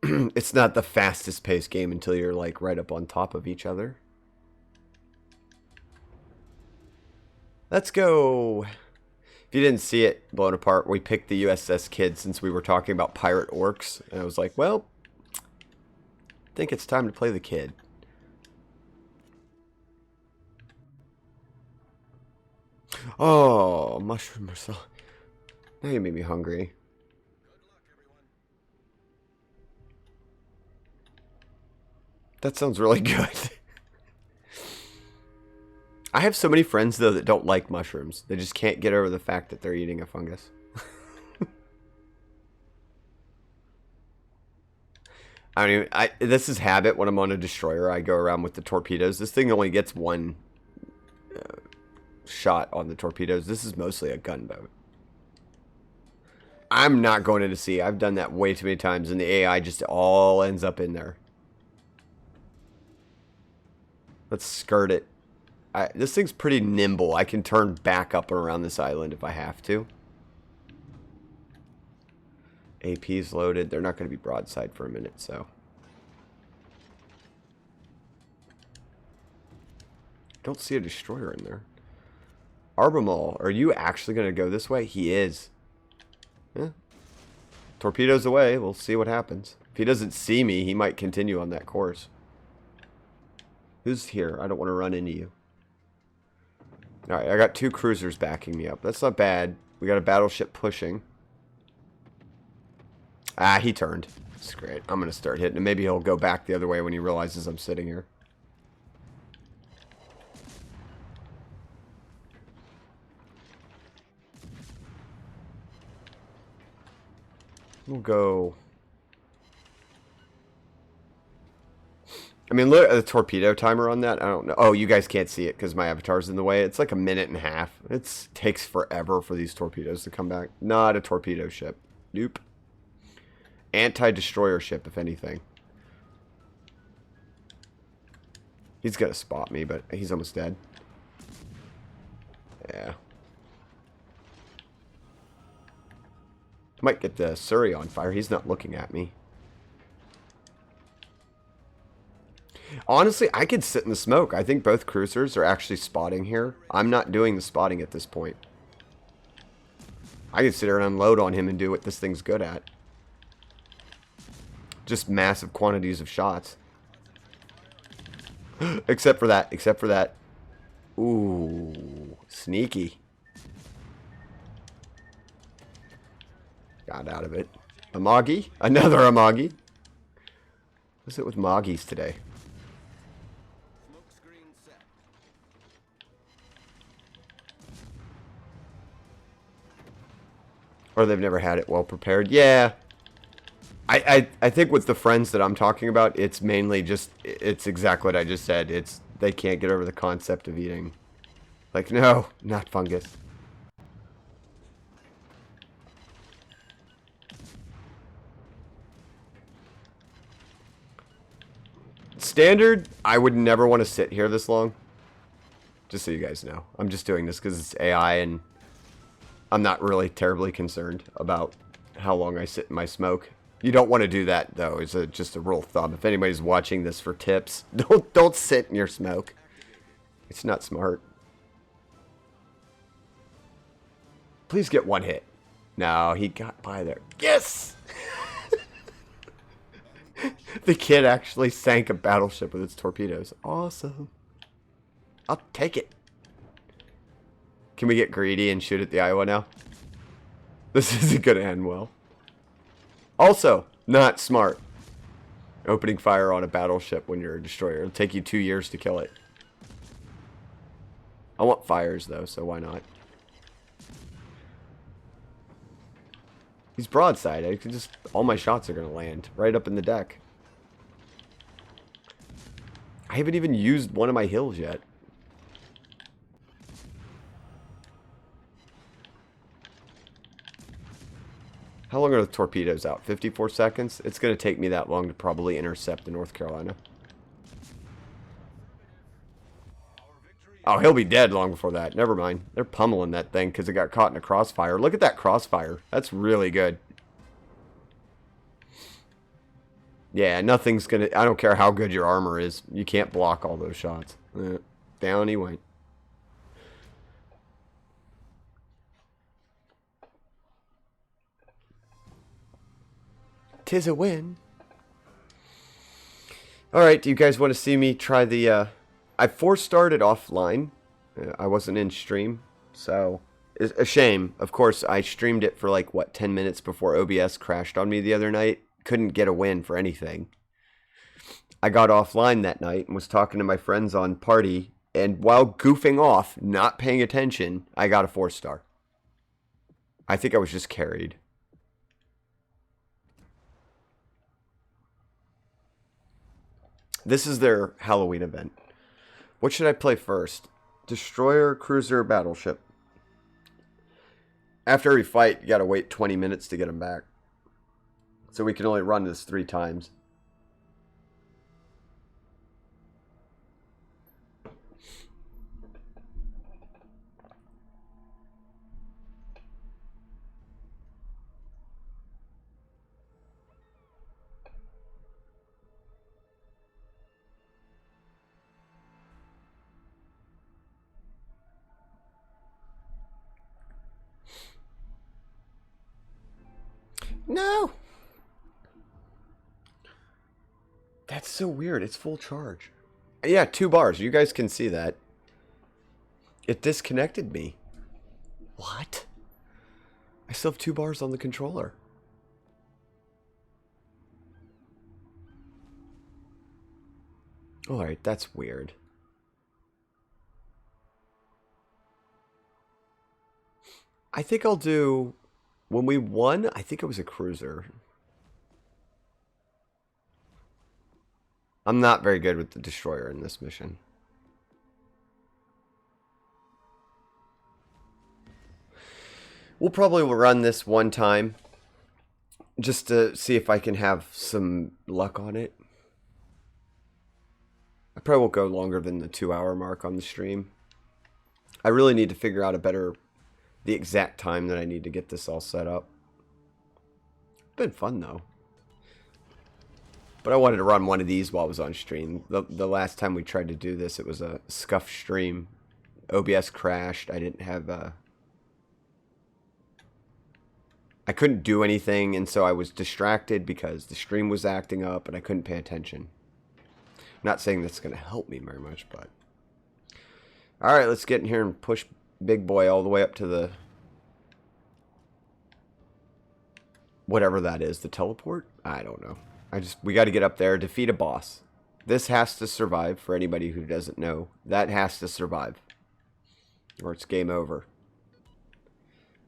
It's not the fastest paced game until you're like right up on top of each other. Let's go. If you didn't see it blown apart, we picked the USS Kid since we were talking about pirate orcs. And I was like, well, I think it's time to play the kid. Oh, mushroom salad. Now you made me hungry. That sounds really good. I have so many friends, though, that don't like mushrooms. They just can't get over the fact that they're eating a fungus. I mean, this is habit when I'm on a destroyer. I go around with the torpedoes. This thing only gets one shot on the torpedoes. This is mostly a gunboat. I'm not going into sea. I've done that way too many times, and the AI just all ends up in there. Let's skirt it. This thing's pretty nimble. I can turn back up and around this island if I have to. AP's loaded. They're not going to be broadside for a minute, so. Don't see a destroyer in there. Arbamal, are you actually going to go this way? He is. Yeah. Torpedoes away. We'll see what happens. If he doesn't see me, he might continue on that course. Who's here? I don't want to run into you. Alright, I got 2 cruisers backing me up. That's not bad. We got a battleship pushing. Ah, he turned. That's great. I'm going to start hitting him. Maybe he'll go back the other way when he realizes I'm sitting here. We'll go... I mean, look at the torpedo timer on that. I don't know. Oh, you guys can't see it because my avatar's in the way. It's like 1.5 minutes. It takes forever for these torpedoes to come back. Not a torpedo ship. Nope. Anti-destroyer ship, if anything. He's going to spot me, but he's almost dead. Yeah. Might get the Surrey on fire. He's not looking at me. Honestly, I could sit in the smoke. I think both cruisers are actually spotting here. I'm not doing the spotting at this point. I could sit here and unload on him and do what this thing's good at. Just massive quantities of shots. Except for that. Except for that. Ooh. Sneaky. Got out of it. Amagi? Another Amagi? What's it with Moggies today? Or they've never had it well prepared. Yeah. I think with the friends that I'm talking about, it's mainly just, it's exactly what I just said. It's, they can't get over the concept of eating. Like, no, not fungus. Standard, I would never want to sit here this long. Just so you guys know. I'm just doing this because it's AI and I'm not really terribly concerned about how long I sit in my smoke. You don't want to do that, though. It's just a rule of thumb. If anybody's watching this for tips, don't sit in your smoke. It's not smart. Please get one hit. No, he got by there. Yes! The kid actually sank a battleship with its torpedoes. Awesome. I'll take it. Can we get greedy and shoot at the Iowa now? This isn't going to end well. Also, not smart. Opening fire on a battleship when you're a destroyer. It'll take you 2 years to kill it. I want fires, though, so why not? He's broadside. I can just... all my shots are going to land right up in the deck. I haven't even used one of my hills yet. How long are the torpedoes out? 54 seconds? It's going to take me that long to probably intercept the North Carolina. Oh, he'll be dead long before that. Never mind. They're pummeling that thing because it got caught in a crossfire. Look at that crossfire. That's really good. Yeah, nothing's going to... I don't care how good your armor is. You can't block all those shots. Down he went. Tis a win. Alright, do you guys want to see me try the... I started offline. I wasn't in stream, so... It's a shame. Of course, I streamed it for like, what, 10 minutes before OBS crashed on me the other night. Couldn't get a win for anything. I got offline that night and was talking to my friends on party, and while goofing off, not paying attention, I got a 4-star. I think I was just carried. This is their Halloween event. What should I play first? Destroyer, cruiser, battleship. After every fight, you gotta wait 20 minutes to get them back. So we can only run this 3 times. No! That's so weird. It's full charge. Yeah, 2 bars. You guys can see that. It disconnected me. What? I still have 2 bars on the controller. Alright, that's weird. I think I'll do... When we won, I think it was a cruiser. I'm not very good with the destroyer in this mission. We'll probably run this one time. Just to see if I can have some luck on it. I probably won't go longer than the 2-hour mark on the stream. I really need to figure out the exact time that I need to get this all set up. Been fun though. But I wanted to run one of these while I was on stream. The last time we tried to do this, it was a scuffed stream. OBS crashed. I didn't have I couldn't do anything, and so I was distracted because the stream was acting up and I couldn't pay attention. Not saying that's going to help me very much, but... Alright, let's get in here and push Big Boy all the way up to the... whatever that is. The teleport? I don't know. We got to get up there, defeat a boss. This has to survive, for anybody who doesn't know. That has to survive. Or it's game over.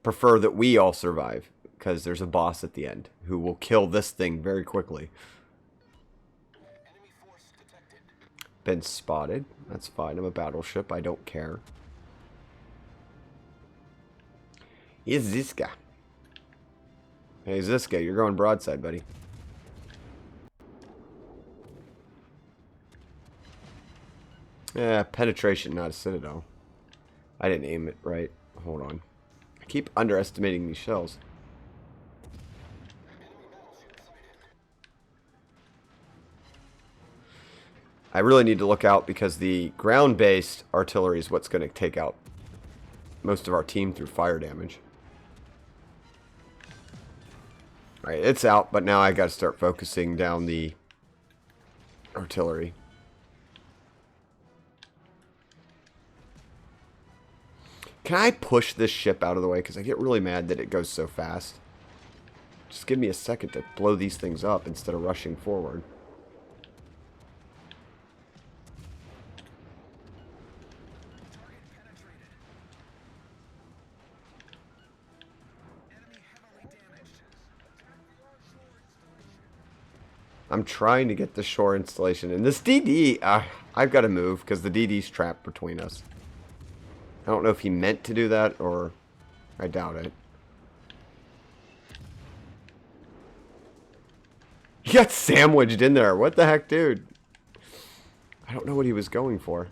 Prefer that we all survive, because there's a boss at the end who will kill this thing very quickly. Been spotted. That's fine. I'm a battleship. I don't care. Is this guy? Hey, this guy? You're going broadside, buddy. Yeah, penetration, not a citadel. I didn't aim it right. Hold on. I keep underestimating these shells. I really need to look out because the ground-based artillery is what's going to take out most of our team through fire damage. Alright, it's out, but now I got to start focusing down the artillery. Can I push this ship out of the way? Because I get really mad that it goes so fast. Just give me a second to blow these things up instead of rushing forward. I'm trying to get the shore installation. And this DD, I've got to move because the DD's trapped between us. I don't know if he meant to do that or I doubt it. He got sandwiched in there. What the heck, dude? I don't know what he was going for.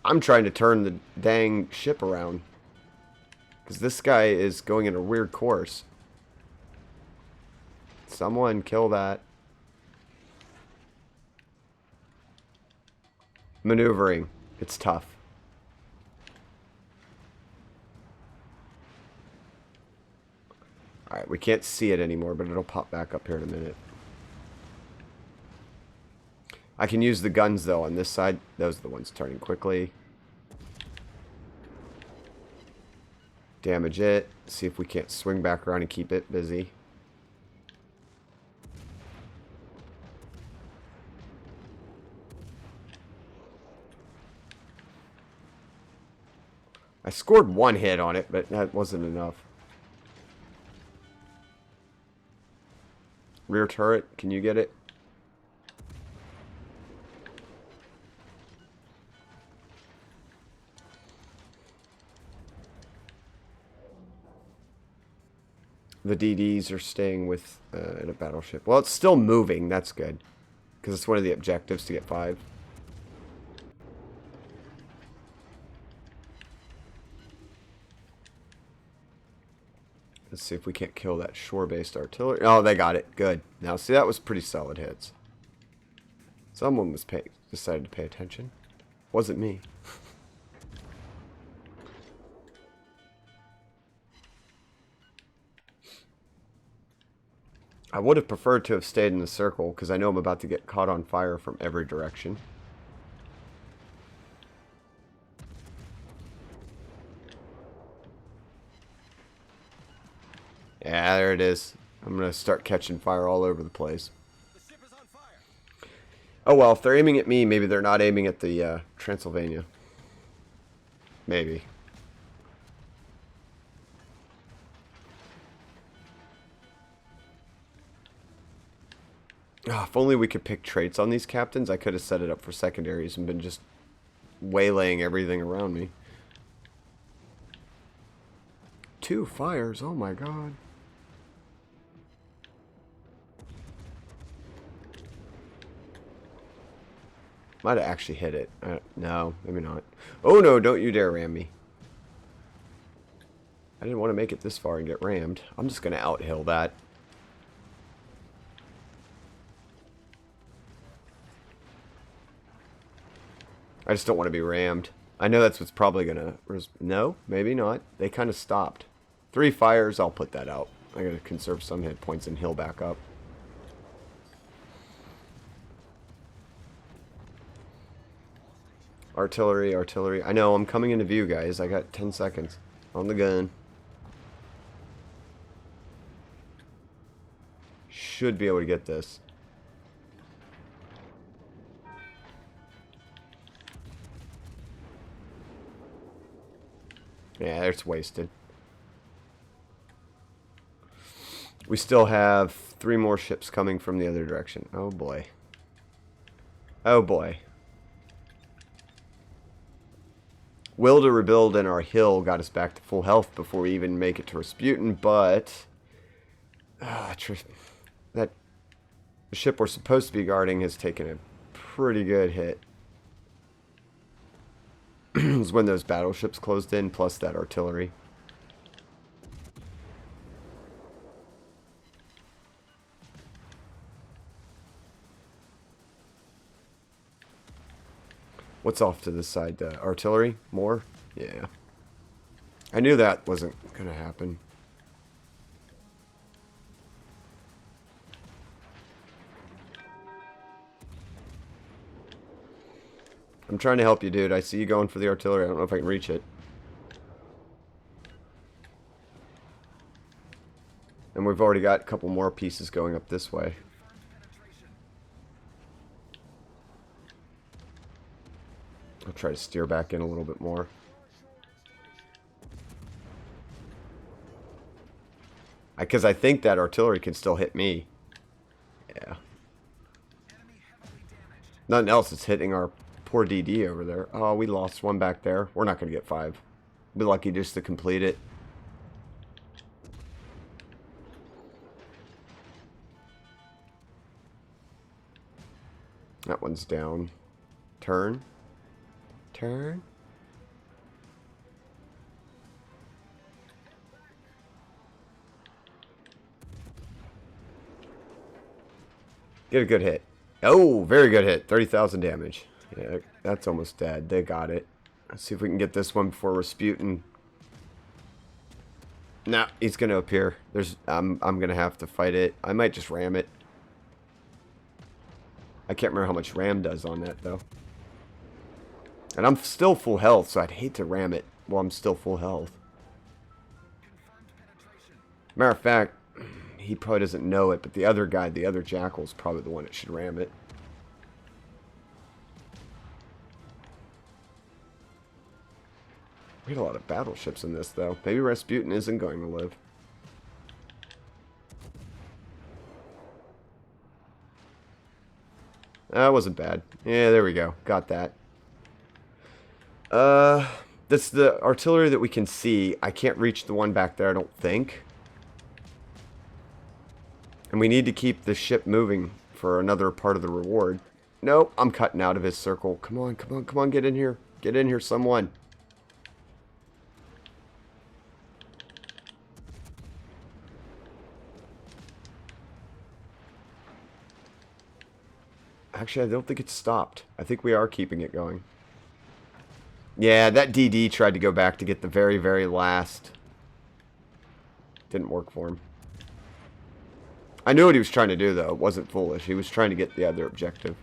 I'm trying to turn the dang ship around. Because this guy is going in a weird course. Someone kill that. Maneuvering. It's tough. Alright, we can't see it anymore, but it'll pop back up here in a minute. I can use the guns, though, on this side. Those are the ones turning quickly. Damage it. See if we can't swing back around and keep it busy. I scored one hit on it, but that wasn't enough. Rear turret, can you get it? The DDs are staying with in a battleship. Well, it's still moving. That's good. Because it's one of the objectives to get 5. Let's see if we can't kill that shore-based artillery. Oh, they got it. Good. Now, see, that was pretty solid hits. Someone was decided to pay attention. Wasn't me. I would have preferred to have stayed in the circle, because I know I'm about to get caught on fire from every direction. Yeah, there it is. I'm going to start catching fire all over the place. Oh well, if they're aiming at me, maybe they're not aiming at the Transylvania. Maybe. Oh, if only we could pick traits on these captains, I could have set it up for secondaries and been just waylaying everything around me. 2 fires, oh my god. Might have actually hit it. No, maybe not. Oh no, don't you dare ram me. I didn't want to make it this far and get rammed. I'm just going to outhill that. I just don't want to be rammed. I know that's what's probably going to... No, maybe not. They kind of stopped. 3 fires, I'll put that out. I got to conserve some hit points and heal back up. Artillery, artillery. I know, I'm coming into view, guys. I got 10 seconds on the gun. Should be able to get this. Yeah, it's wasted. We still have 3 more ships coming from the other direction. Oh boy. Oh boy. Will to rebuild in our hill got us back to full health before we even make it to Rasputin, but that the ship we're supposed to be guarding has taken a pretty good hit. It was when those battleships closed in, plus that artillery. What's off to this side? Artillery? More? Yeah. I knew that wasn't going to happen. I'm trying to help you, dude. I see you going for the artillery. I don't know if I can reach it. And we've already got a couple more pieces going up this way. I'll try to steer back in a little bit more. Because I think that artillery can still hit me. Yeah. Nothing else is hitting our poor DD over there. Oh, we lost one back there. We're not going to get 5. Be lucky just to complete it. That one's down. Turn. Turn. Get a good hit. Oh, very good hit. 30,000 damage. Yeah, that's almost dead. They got it. Let's see if we can get this one before Rasputin. Nah, he's going to appear. I'm going to have to fight it. I might just ram it. I can't remember how much ram does on that, though. And I'm still full health, so I'd hate to ram it while I'm still full health. Matter of fact, he probably doesn't know it, but the other guy, the other Jackal's probably the one that should ram it. We had a lot of battleships in this, though. Maybe Rasputin isn't going to live. That wasn't bad. Yeah, there we go. Got that. That's the artillery that we can see. I can't reach the one back there, I don't think. And we need to keep the ship moving for another part of the reward. Nope, I'm cutting out of his circle. Come on, come on, come on, get in here. Get in here, someone. Actually, I don't think it's stopped. I think we are keeping it going. Yeah, that DD tried to go back to get the very, very last. Didn't work for him. I knew what he was trying to do, though. It wasn't foolish. He was trying to get the other objective.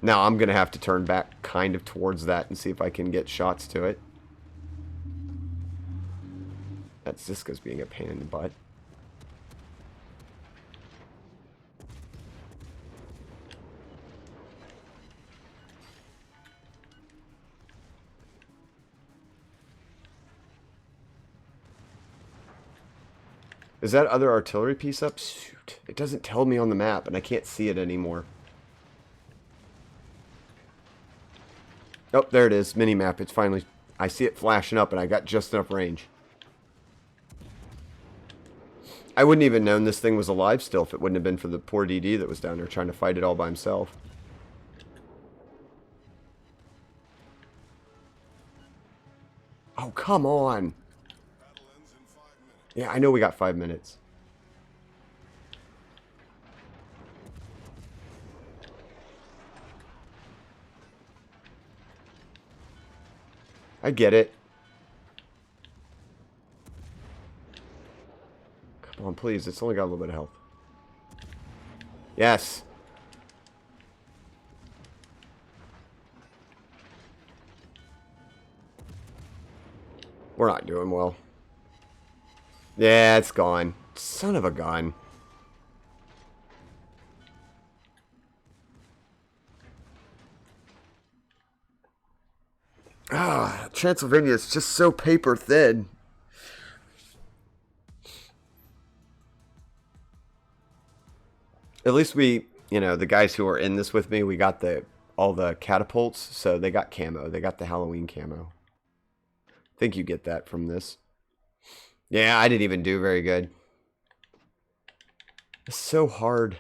Now I'm going to have to turn back kind of towards that and see if I can get shots to it. That Ziska's being a pain in the butt. Is that other artillery piece up? Shoot. It doesn't tell me on the map, and I can't see it anymore. Oh, there it is. Mini-map. It's finally... I see it flashing up, and I got just enough range. I wouldn't even known this thing was alive still if it wouldn't have been for the poor DD that was down there trying to fight it all by himself. Oh, come on. Yeah, I know we got 5 minutes. I get it. Come on, please. It's only got a little bit of health. Yes. We're not doing well. Yeah, it's gone. Son of a gun. Ah, Transylvania is just so paper thin. At least we, you know, the guys who are in this with me, we got all the catapults, so they got camo. They got the Halloween camo. I think you get that from this. Yeah, I didn't even do very good. It's so hard.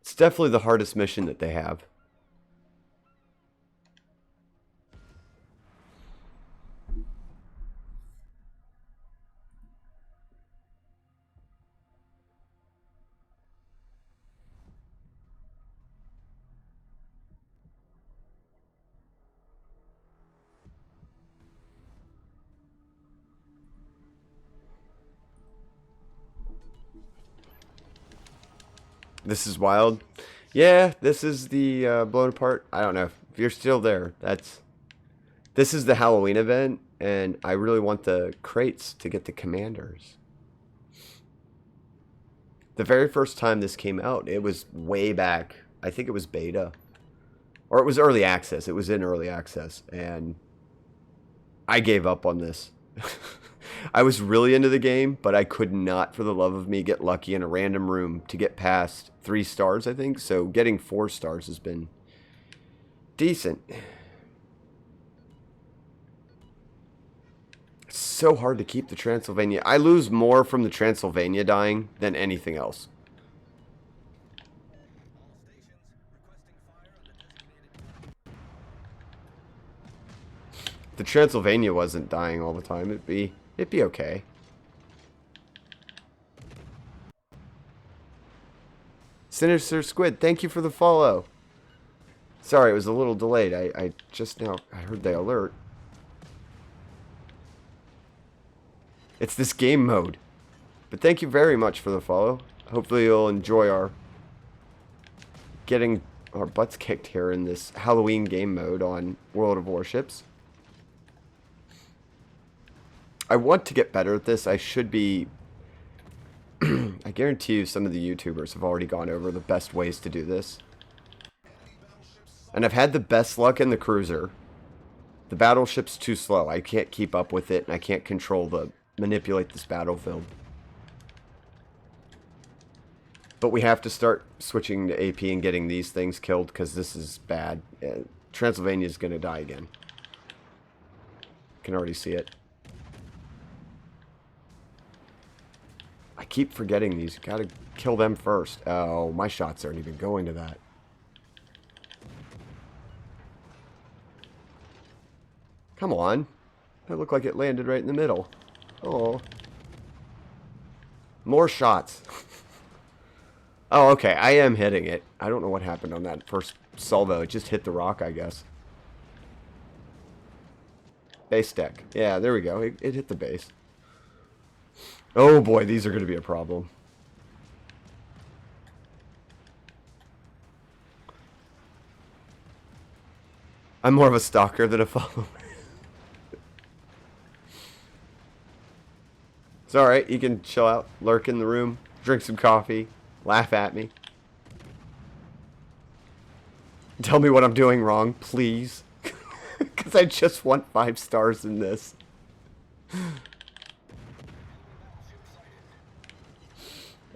It's definitely the hardest mission that they have. This is wild. Yeah, this is the blown apart. I don't know if you're still there. This is the Halloween event, and I really want the crates to get the commanders. The very first time this came out, it was way back. I think it was beta, or it was early access. It was in early access, and I gave up on this. I was really into the game, but I could not, for the love of me, get lucky in a random room to get past 3 stars, I think. So getting 4 stars has been decent. It's so hard to keep the Transylvania. I lose more from the Transylvania dying than anything else. If the Transylvania wasn't dying all the time, it'd be okay. Sinister Squid, thank you for the follow. Sorry, it was a little delayed. I just now heard the alert. It's this game mode. But thank you very much for the follow. Hopefully you'll enjoy our getting our butts kicked here in this Halloween game mode on World of Warships. I want to get better at this. I should be... I guarantee you some of the YouTubers have already gone over the best ways to do this. And I've had the best luck in the cruiser. The battleship's too slow. I can't keep up with it, and I can't manipulate this battlefield. But we have to start switching to AP and getting these things killed, because this is bad. Transylvania's going to die again. Can already see it. I keep forgetting these. Gotta kill them first. Oh, my shots aren't even going to that. Come on. That looked like it landed right in the middle. Oh. More shots. Oh, okay. I am hitting it. I don't know what happened on that first salvo. It just hit the rock, I guess. Base deck. Yeah, there we go. It hit the base. Oh boy, these are going to be a problem. I'm more of a stalker than a follower. It's alright, you can chill out, lurk in the room, drink some coffee, laugh at me. Tell me what I'm doing wrong, please. Because I just want 5 stars in this.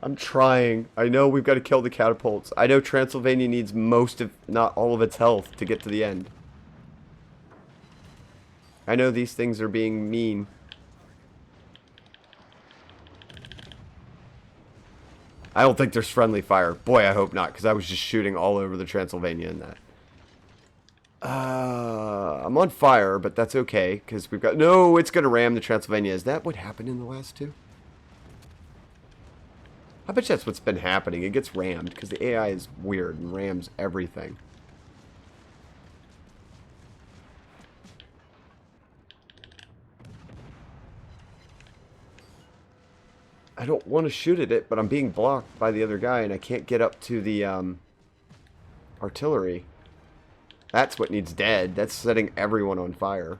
I'm trying. I know we've got to kill the catapults. I know Transylvania needs most of, not all of its health to get to the end. I know these things are being mean. I don't think there's friendly fire. Boy, I hope not, because I was just shooting all over the Transylvania in that. I'm on fire, but that's okay, because we've got... No, it's going to ram the Transylvania. Is that what happened in the last 2? I bet you that's what's been happening. It gets rammed, because the AI is weird and rams everything. I don't want to shoot at it, but I'm being blocked by the other guy, and I can't get up to the artillery. That's what needs dead. That's setting everyone on fire.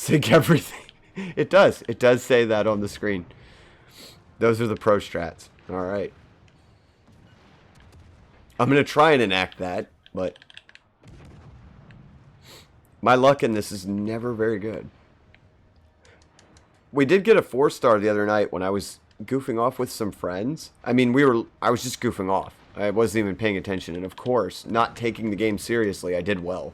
Sync everything. It does. It does say that on the screen. Those are the pro strats. Alright. I'm going to try and enact that, but my luck in this is never very good. We did get a 4-star the other night when I was goofing off with some friends. I mean, I was just goofing off. I wasn't even paying attention, and of course, not taking the game seriously, I did well.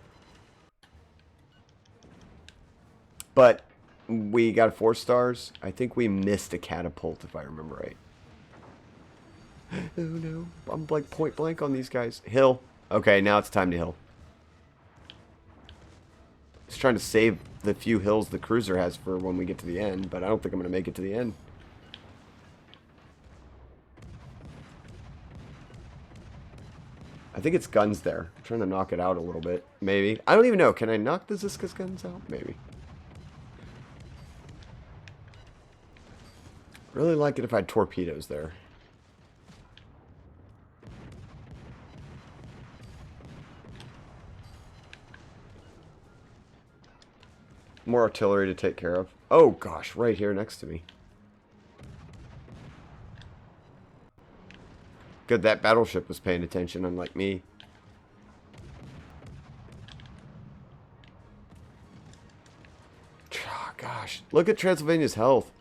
But we got 4 stars. I think we missed a catapult, if I remember right. Oh no, I'm like point blank on these guys. Hill. Okay, now it's time to hill. Just trying to save the few hills the cruiser has for when we get to the end, but I don't think I'm going to make it to the end. I think it's guns there. I'm trying to knock it out a little bit. Maybe. I don't even know. Can I knock the Zisca's guns out? Maybe. Really like it if I had torpedoes there. More artillery to take care of. Oh gosh, right here next to me. Good, that battleship was paying attention, unlike me. Oh, gosh, look at Transylvania's health.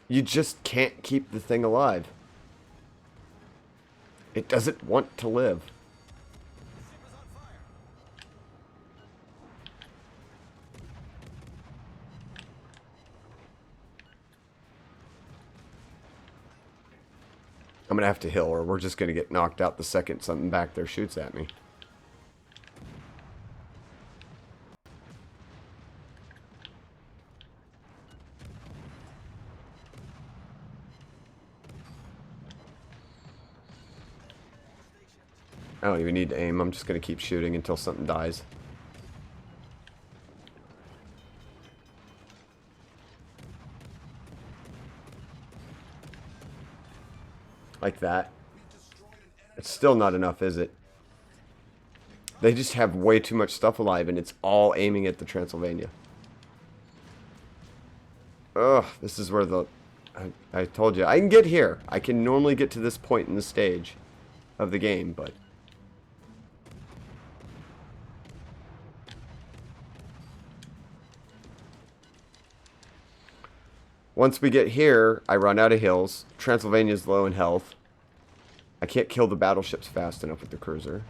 You just can't keep the thing alive. It doesn't want to live. I'm going to have to hill, or we're just going to get knocked out the second something back there shoots at me. I don't even need to aim. I'm just going to keep shooting until something dies. Like that. It's still not enough, is it? They just have way too much stuff alive, and it's all aiming at the Transylvania. Ugh, this is where the... I told you. I can get here. I can normally get to this point in the stage of the game, but... Once we get here, I run out of hills. Transylvania's low in health. I can't kill the battleships fast enough with the cruiser.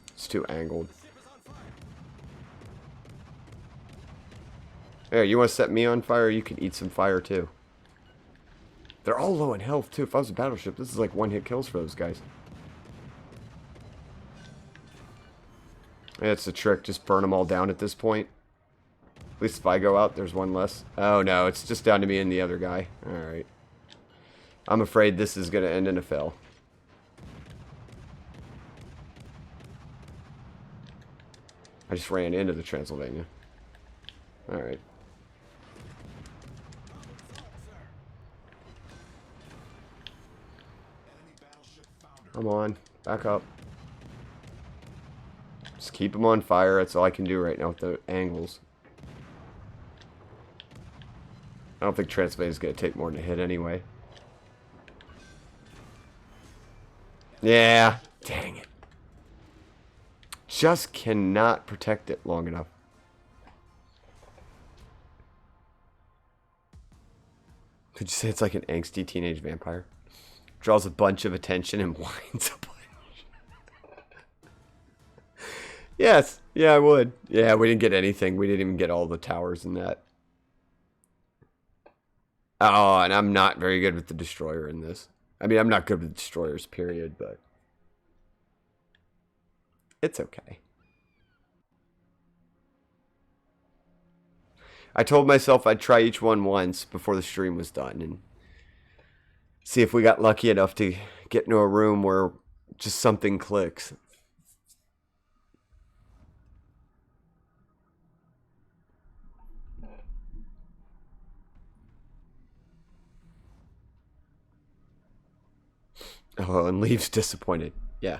It's too angled. Here, you want to set me on fire? You can eat some fire too. They're all low in health too. If I was a battleship, this is like one-hit kills for those guys. It's a trick, just burn them all down at this point. At least if I go out, there's one less. Oh no, it's just down to me and the other guy. Alright. I'm afraid this is going to end in a fail. I just ran into the Transylvania. Alright. Come on, back up. Just keep them on fire. That's all I can do right now with the angles. I don't think Transylvania's going to take more than a hit anyway. Yeah. Dang it. Just cannot protect it long enough. Could you say it's like an angsty teenage vampire? Draws a bunch of attention and whines a bunch. Yes. Yeah, I would. Yeah, we didn't get anything. We didn't even get all the towers in that. Oh, and I'm not very good with the destroyer in this. I mean, I'm not good with destroyers, period, but... it's okay. I told myself I'd try each one once before the stream was done and see if we got lucky enough to get into a room where just something clicks. Oh, and leaves disappointed. Yeah.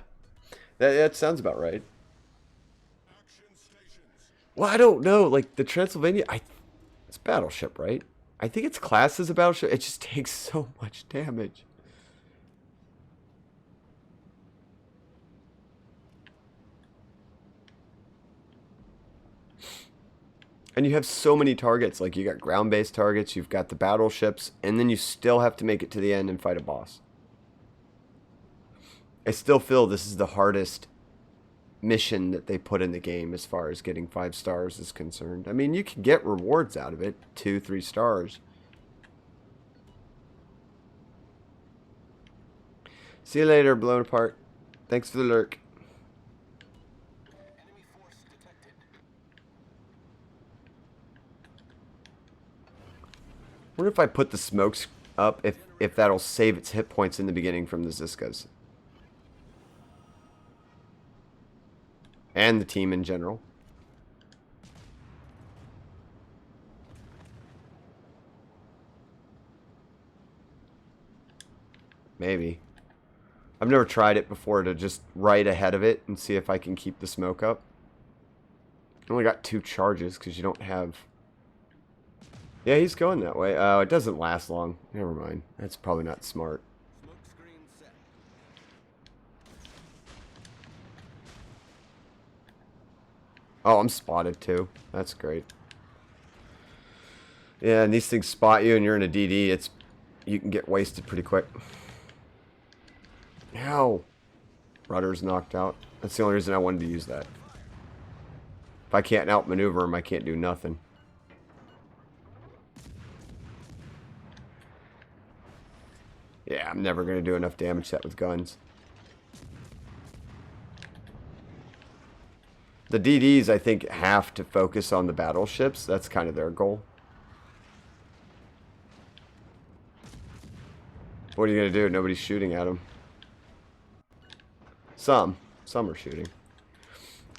That sounds about right. Well, I don't know. Like, the Transylvania... It's battleship, right? I think it's classed as a battleship. It just takes so much damage. And you have so many targets. Like, you got ground-based targets, you've got the battleships, and then you still have to make it to the end and fight a boss. I still feel this is the hardest mission that they put in the game as far as getting 5 stars is concerned. I mean, you can get rewards out of it, 2, 3 stars. See you later, blown apart. Thanks for the lurk. Wonder if I put the smokes up, if that'll save its hit points in the beginning from the Ziskas. And the team in general. Maybe. I've never tried it before to just right ahead of it and see if I can keep the smoke up. I only got 2 charges because you don't have... Yeah, he's going that way. Oh, it doesn't last long. Never mind. That's probably not smart. Oh, I'm spotted too. That's great. Yeah, and these things spot you and you're in a DD. You can get wasted pretty quick. Ow. Rudder's knocked out. That's the only reason I wanted to use that. If I can't outmaneuver him, I can't do nothing. Yeah, I'm never going to do enough damage to that with guns. The DDs, I think, have to focus on the battleships. That's kind of their goal. What are you going to do? Nobody's shooting at them. Some are shooting.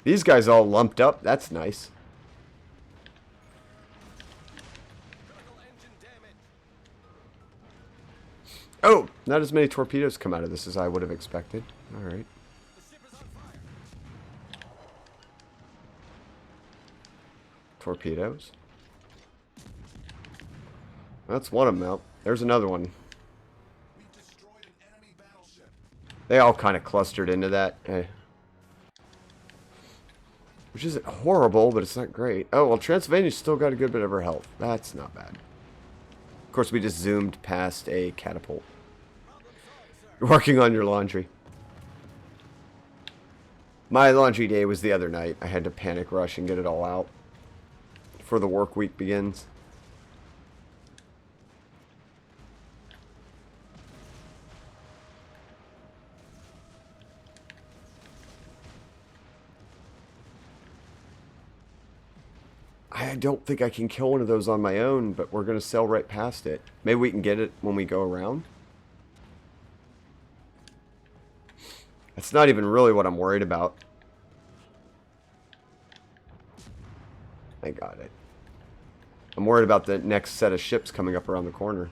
These guys all lumped up. That's nice. Oh, not as many torpedoes come out of this as I would have expected. Alright. Torpedoes. That's one of them out. There's another one. They all kind of clustered into that. Which isn't horrible, but it's not great. Oh, well, Transylvania's still got a good bit of her health. That's not bad. Of course, we just zoomed past a catapult. You're working on your laundry. My laundry day was the other night. I had to panic rush and get it all out before the work week begins. I don't think I can kill one of those on my own, but we're going to sail right past it. Maybe we can get it when we go around. That's not even really what I'm worried about. I got it. I'm worried about the next set of ships coming up around the corner.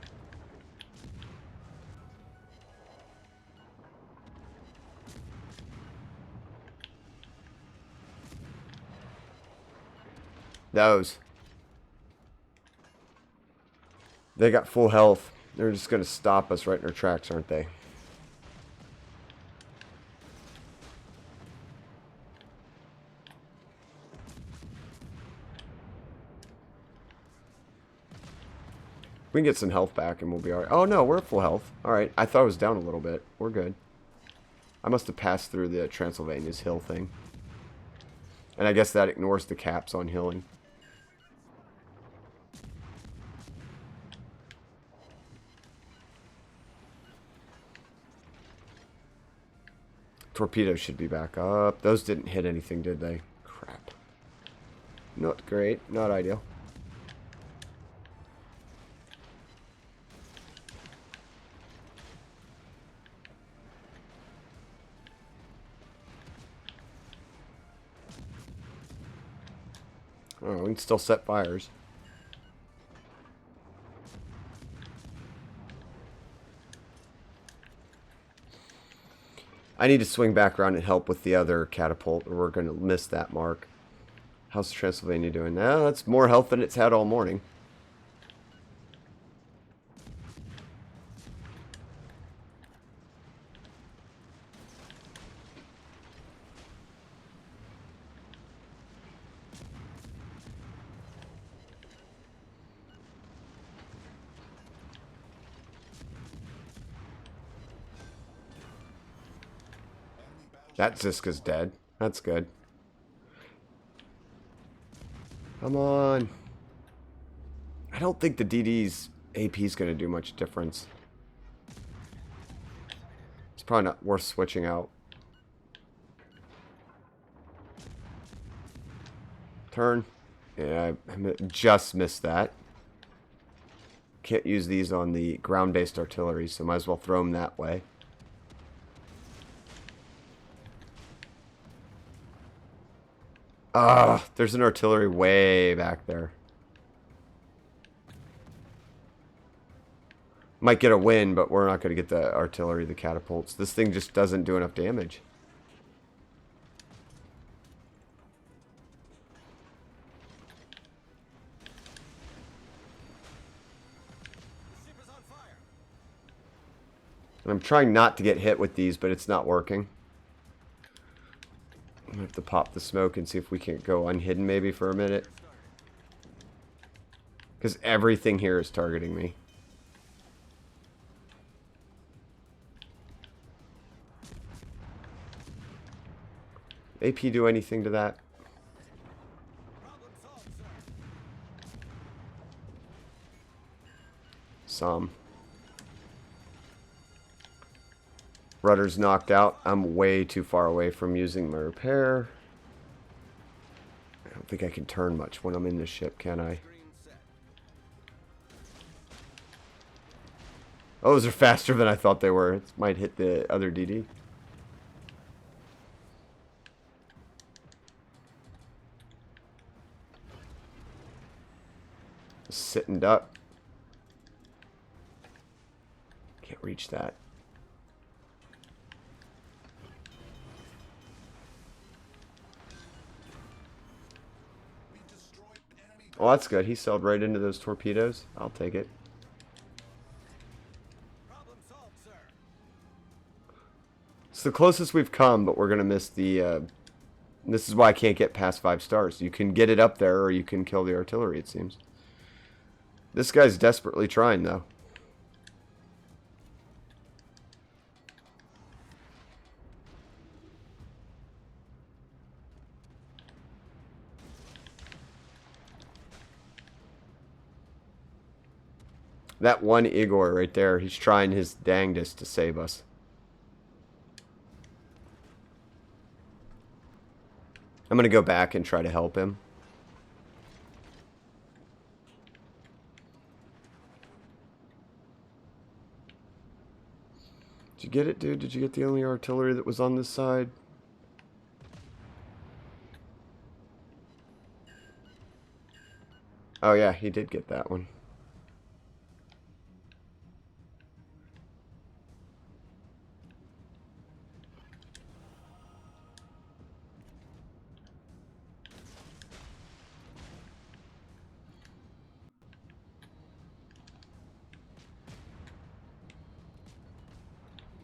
Those. They got full health. They're just going to stop us right in our tracks, aren't they? We can get some health back and we'll be alright. Oh no, we're at full health. Alright, I thought I was down a little bit. We're good. I must have passed through the Transylvania's hill thing. And I guess that ignores the caps on healing. Torpedoes should be back up. Those didn't hit anything, did they? Crap. Not great. Not ideal. Oh, we can still set fires. I need to swing back around and help with the other catapult, or we're going to miss that mark. How's Transylvania doing? Now that's more health than it's had all morning. That Ziska's dead. That's good. Come on. I don't think the DD's AP is going to do much difference. It's probably not worth switching out. Turn. Yeah, I just missed that. Can't use these on the ground-based artillery, so might as well throw them that way. There's an artillery way back there. Might get a win, but we're not going to get the artillery, the catapults. This thing just doesn't do enough damage. And I'm trying not to get hit with these, but it's not working. I'm going to have to pop the smoke and see if we can go unhidden maybe for a minute. Because everything here is targeting me. AP do anything to that? Some. Rudder's knocked out. I'm way too far away from using my repair. I don't think I can turn much when I'm in this ship, can I? Oh, those are faster than I thought they were. It might hit the other DD. Sitting duck. Can't reach that. Oh, that's good. He sailed right into those torpedoes. I'll take it. It's the closest we've come, but we're going to miss the... this is why I can't get past 5 stars. You can get it up there, or you can kill the artillery, it seems. This guy's desperately trying, though. That one Igor right there, he's trying his dangdest to save us. I'm going to go back and try to help him. Did you get it, dude? Did you get the only artillery that was on this side? Oh yeah, he did get that one.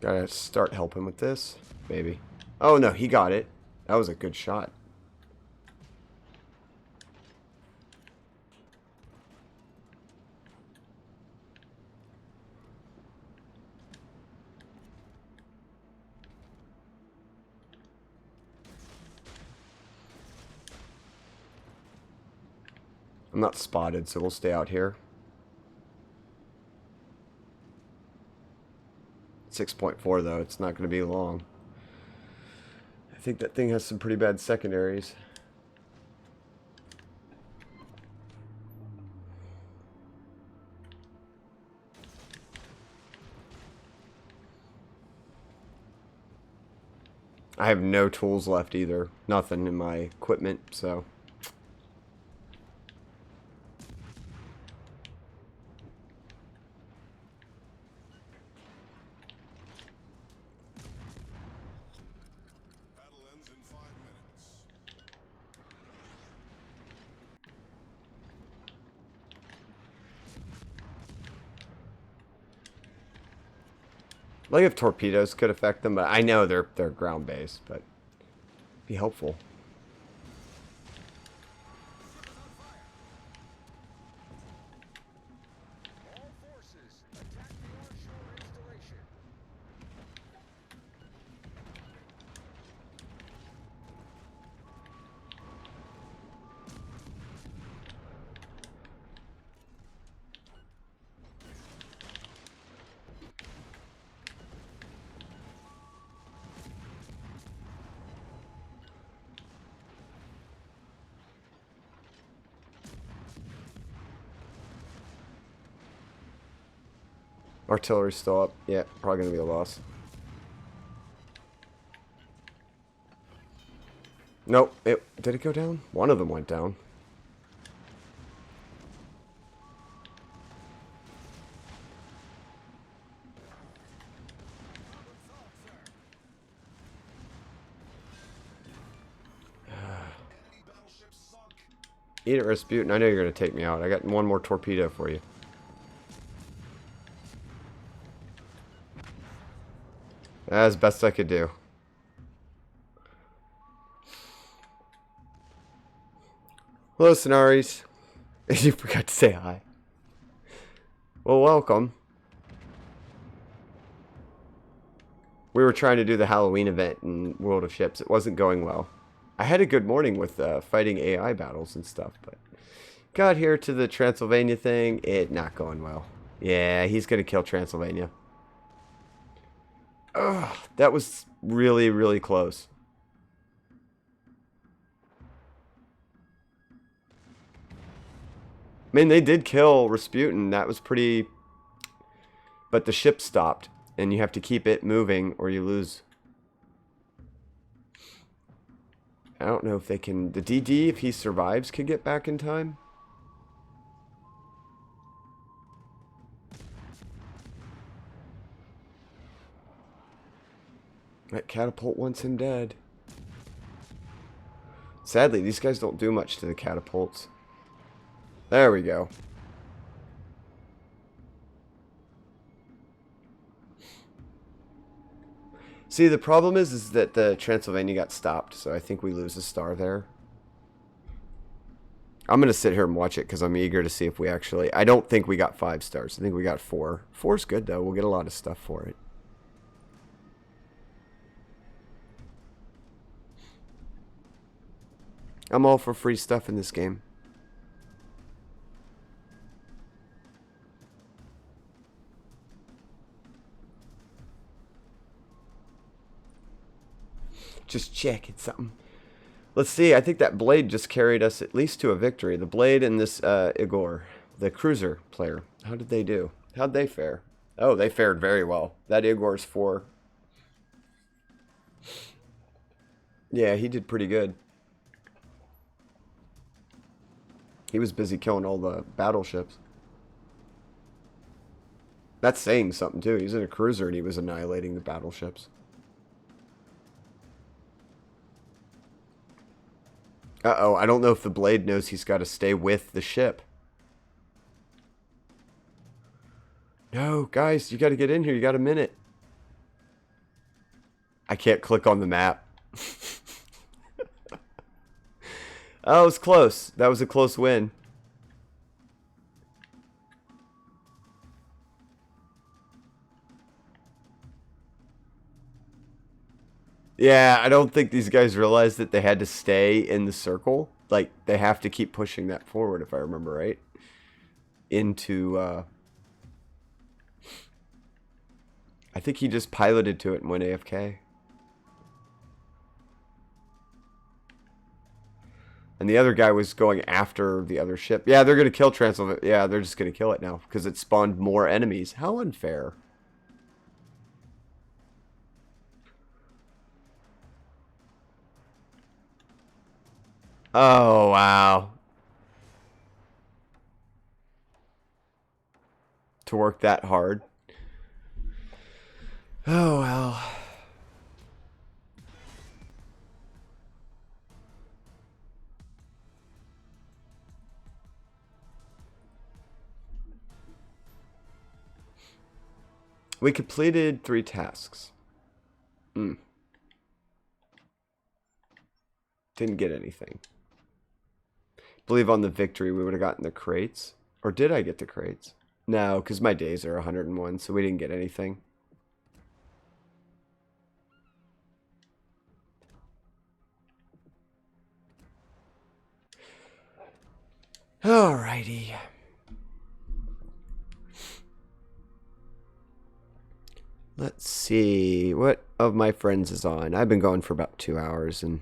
Gotta start helping with this, maybe. Oh no, he got it. That was a good shot. I'm not spotted, so we'll stay out here. 6.4 though, it's not going to be long. I think that thing has some pretty bad secondaries. I have no tools left either. Nothing in my equipment, so... Like if torpedoes could affect them, but I know they're ground based, but be helpful. Artillery's still up. Yeah, probably gonna be a loss. Nope. Did it go down? One of them went down. Eat it, Rasputin. I know you're gonna take me out. I got one more torpedo for you. As best I could do. Hello, Sonaris. You forgot to say hi. Well, welcome. We were trying to do the Halloween event in World of Ships. It wasn't going well. I had a good morning with fighting AI battles and stuff, but got here to the Transylvania thing. It not going well. Yeah, he's gonna kill Transylvania. Ugh, that was really, really close. I mean, they did kill Rasputin. That was pretty... But the ship stopped, and you have to keep it moving or you lose. I don't know if they can... The DD, if he survives, can get back in time. That catapult wants him dead. Sadly, these guys don't do much to the catapults. There we go. See, the problem is that the Transylvania got stopped, so I think we lose a star there. I'm going to sit here and watch it because I'm eager to see if we actually... I don't think we got 5 stars. I think we got 4. 4's good, though. We'll get a lot of stuff for it. I'm all for free stuff in this game. Just checking something. Let's see. I think that Blade just carried us at least to a victory. The Blade and this Igor, the cruiser player. How did they do? How'd they fare? Oh, they fared very well. That Igor's 4. Yeah, he did pretty good. He was busy killing all the battleships. That's saying something, too. He's in a cruiser and he was annihilating the battleships. Uh-oh, I don't know if the Blade knows he's got to stay with the ship. No, guys, you got to get in here. You got a minute. I can't click on the map. Oh, it was close. That was a close win. Yeah, I don't think these guys realized that they had to stay in the circle. Like, they have to keep pushing that forward, if I remember right. Into, I think he just piloted to it and went AFK. And the other guy was going after the other ship. Yeah, they're going to kill Transylvania. Yeah, they're just going to kill it now because it spawned more enemies. How unfair. Oh, wow. To work that hard. Oh, well. We completed 3 tasks. Didn't get anything. Believe on the victory we would have gotten the crates. Or did I get the crates? No, because my days are 101, so we didn't get anything. Alrighty. Let's see. What of my friends is on? I've been going for about 2 hours, and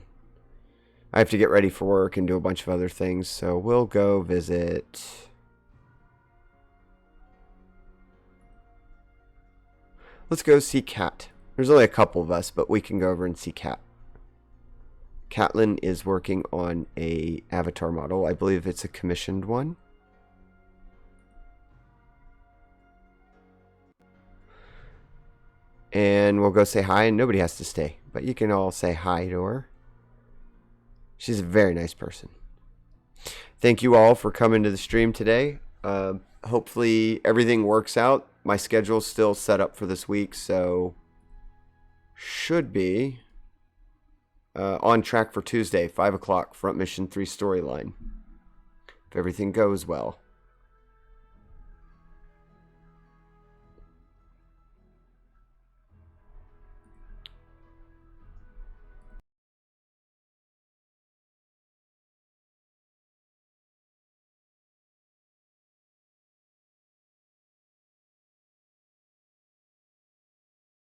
I have to get ready for work and do a bunch of other things, so we'll go visit. Let's go see Kat. There's only a couple of us, but we can go over and see Kat. Catlin is working on a avatar model. I believe it's a commissioned one. And we'll go say hi, and nobody has to stay, but you can all say hi to her. She's a very nice person. Thank you all for coming to the stream today. Hopefully everything works out. My schedule's still set up for this week, so should be on track for Tuesday, 5 o'clock, front mission 3 storyline. If everything goes well.